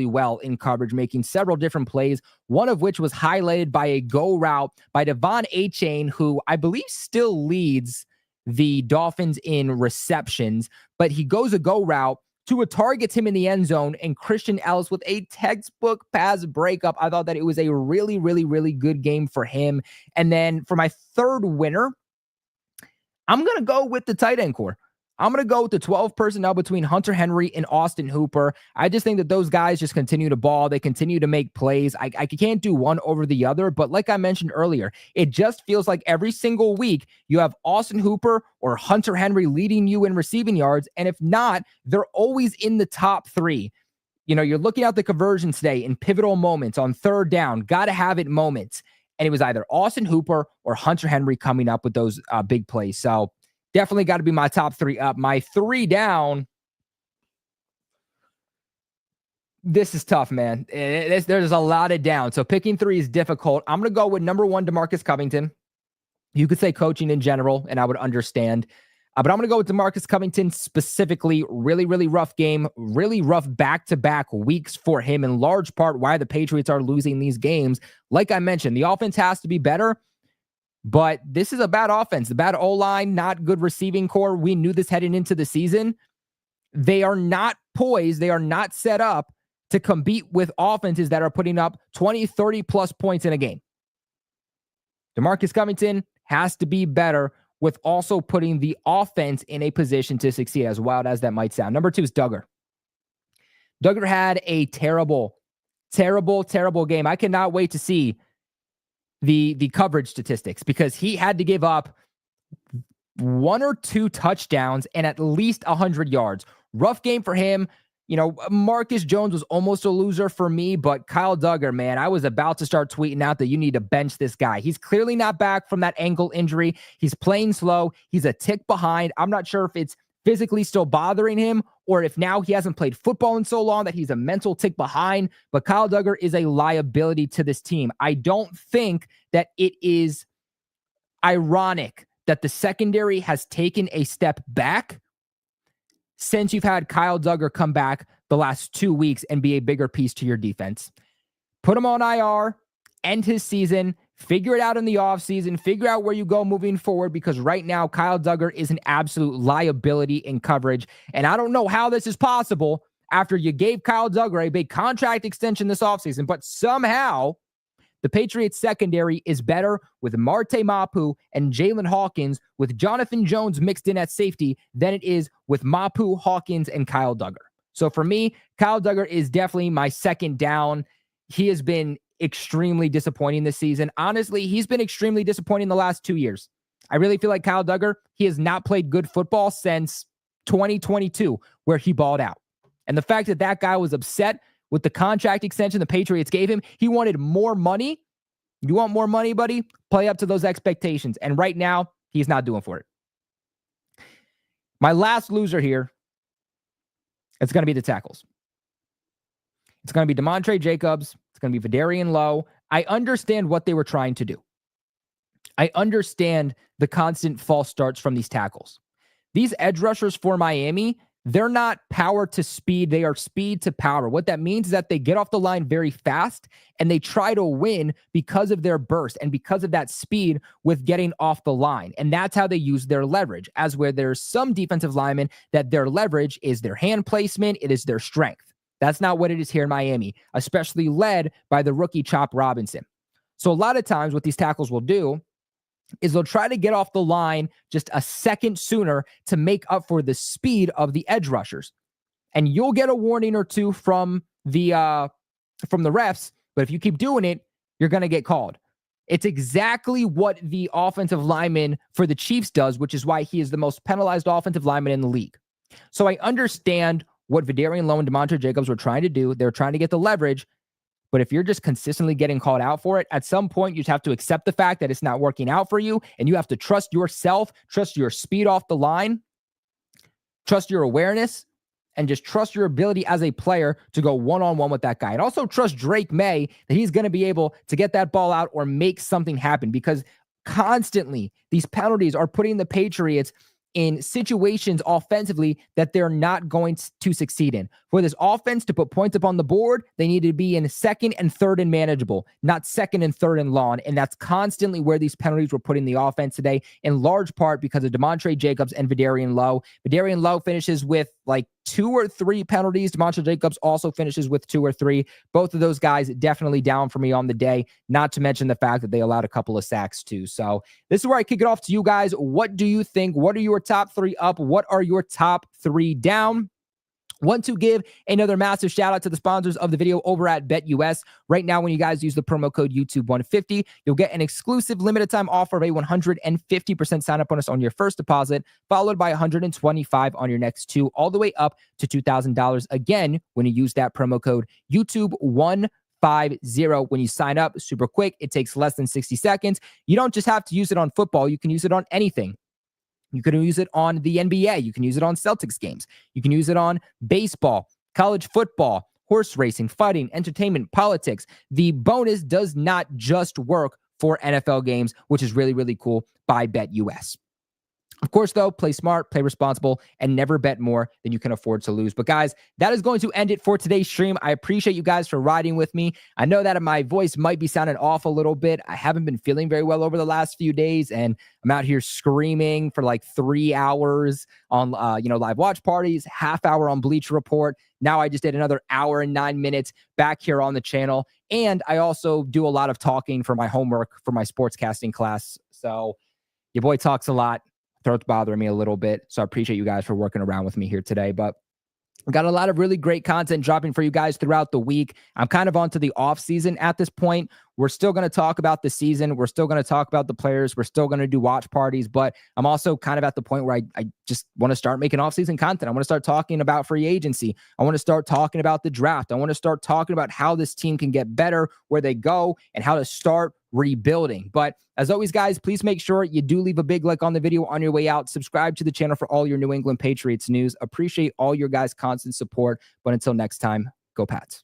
well in coverage, making several different plays, one of which was highlighted by a go route by Devon Achane, who I believe still leads the Dolphins in receptions, but he goes a go route. Tua targets him in the end zone, and Christian Ellis with a textbook pass breakup. I thought that it was a really good game for him. And then for my third winner, I'm going to go with the tight end core. I'm going to go with the 12 personnel between Hunter Henry and Austin Hooper. I just think that those guys just continue to ball. They continue to make plays. I can't do one over the other, but like I mentioned earlier, it just feels like every single week you have Austin Hooper or Hunter Henry leading you in receiving yards. And if not, they're always in the top 3. You know, you're looking at the conversions today in pivotal moments on third down, got to have it moments. And it was either Austin Hooper or Hunter Henry coming up with those big plays. So definitely got to be my top 3 up. My 3 down. This is tough, man. There's a lot of down. So picking 3 is difficult. I'm going to go with number 1, DeMarcus Covington. You could say coaching in general, and I would understand. But I'm going to go with DeMarcus Covington specifically. Really rough game. Really rough back-to-back weeks for him, in large part why the Patriots are losing these games. Like I mentioned, the offense has to be better. But this is a bad offense, the bad O-line, not good receiving core. We knew this heading into the season. They are not poised. They are not set up to compete with offenses that are putting up 20, 30 plus points in a game. DeMarcus Covington has to be better with also putting the offense in a position to succeed, as wild as that might sound. Number 2 is Duggar. Duggar had a terrible game. I cannot wait to see the coverage statistics, because he had to give up 1 or 2 touchdowns and at least 100 yards. Rough game for him. You know, Marcus Jones was almost a loser for me, but Kyle Duggar, man, I was about to start tweeting out that you need to bench this guy. He's clearly not back from that ankle injury. He's playing slow. He's a tick behind. I'm not sure if it's physically still bothering him, or if now he hasn't played football in so long that he's a mental tick behind. But Kyle Duggar is a liability to this team. I don't think that it is ironic that the secondary has taken a step back since you've had Kyle Duggar come back the last 2 weeks and be a bigger piece to your defense. Put him on IR, end his season, figure it out in the offseason, figure out where you go moving forward, because right now Kyle Duggar is an absolute liability in coverage. And I don't know how this is possible after you gave Kyle Duggar a big contract extension this offseason, but somehow the Patriots secondary is better with Marte Mapu and Jalen Hawkins, with Jonathan Jones mixed in at safety, than it is with Mapu, Hawkins, and Kyle Duggar. So for me, Kyle Duggar is definitely my second down. He has been extremely disappointing this season. Honestly, he's been extremely disappointing the last 2 years. I really feel like Kyle Duggar, he has not played good football since 2022, where he balled out. And the fact that that guy was upset with the contract extension the Patriots gave him, he wanted more money. You want more money, buddy? Play up to those expectations. And right now, he's not doing for it. My last loser here, it's going to be the tackles. It's going to be Demontre Jacobs. It's going to be Vidarian Lowe. I understand what they were trying to do. I understand the constant false starts from these tackles. These edge rushers for Miami, they're not power to speed. They are speed to power. What that means is that they get off the line very fast and they try to win because of their burst and because of that speed with getting off the line. And that's how they use their leverage, as where there's some defensive linemen that their leverage is their hand placement. It is their strength. That's not what it is here in Miami, especially led by the rookie Chop Robinson. So a lot of times what these tackles will do is they'll try to get off the line just a second sooner to make up for the speed of the edge rushers. And you'll get a warning or two from the refs, but if you keep doing it, you're going to get called. It's exactly what the offensive lineman for the Chiefs does, which is why he is the most penalized offensive lineman in the league. So I understand what Vidarian Lowe and Demontre Jacobs were trying to do. They're trying to get the leverage. But if you're just consistently getting called out for it, at some point you just have to accept the fact that it's not working out for you, and you have to trust yourself, trust your speed off the line, trust your awareness, and just trust your ability as a player to go one-on-one with that guy. And also trust Drake May that he's going to be able to get that ball out or make something happen, because constantly these penalties are putting the Patriots in situations offensively that they're not going to succeed in. For this offense to put points up on the board, they need to be in second and third and manageable, not second and third and long. And that's constantly where these penalties were putting the offense today, in large part because of Demontre Jacobs and Vidarian Lowe. Vidarian Lowe finishes with like 2 or 3 penalties. Demontre Jacobs also finishes with 2 or 3. Both of those guys definitely down for me on the day, not to mention the fact that they allowed a couple of sacks too. So this is where I kick it off to you guys. What do you think? What are your top 3 up? What are your top 3 down? Want to give another massive shout out to the sponsors of the video over at BetUS. Right now, when you guys use the promo code YouTube150, you'll get an exclusive limited time offer of a 150% sign up bonus on your first deposit, followed by 125 on your next 2, all the way up to $2,000. Again, when you use that promo code YouTube150 when you sign up, super quick. It takes less than 60 seconds. You don't just have to use it on football. You can use it on anything. You can use it on the NBA. You can use it on Celtics games. You can use it on baseball, college football, horse racing, fighting, entertainment, politics. The bonus does not just work for NFL games, which is really, really cool by BetUS. Of course, though, play smart, play responsible, and never bet more than you can afford to lose. But guys, that is going to end it for today's stream. I appreciate you guys for riding with me. I know that my voice might be sounding off a little bit. I haven't been feeling very well over the last few days, and I'm out here screaming for like 3 hours on, live watch parties, half hour on Bleacher Report. Now I just did another hour and 9 minutes back here on the channel. And I also do a lot of talking for my homework for my sportscasting class. So your boy talks a lot. Throat's bothering me a little bit. So I appreciate you guys for working around with me here today. But I've got a lot of really great content dropping for you guys throughout the week. I'm kind of onto the off season at this point. We're still going to talk about the season. We're still going to talk about the players. We're still going to do watch parties, but I'm also kind of at the point where I just want to start making off season content. I want to start talking about free agency. I want to start talking about the draft. I want to start talking about how this team can get better, where they go, and how to start rebuilding. But as always, guys, please make sure you do leave a big like on the video on your way out. Subscribe to the channel for all your New England Patriots news. Appreciate all your guys' constant support. But until next time, go Pats.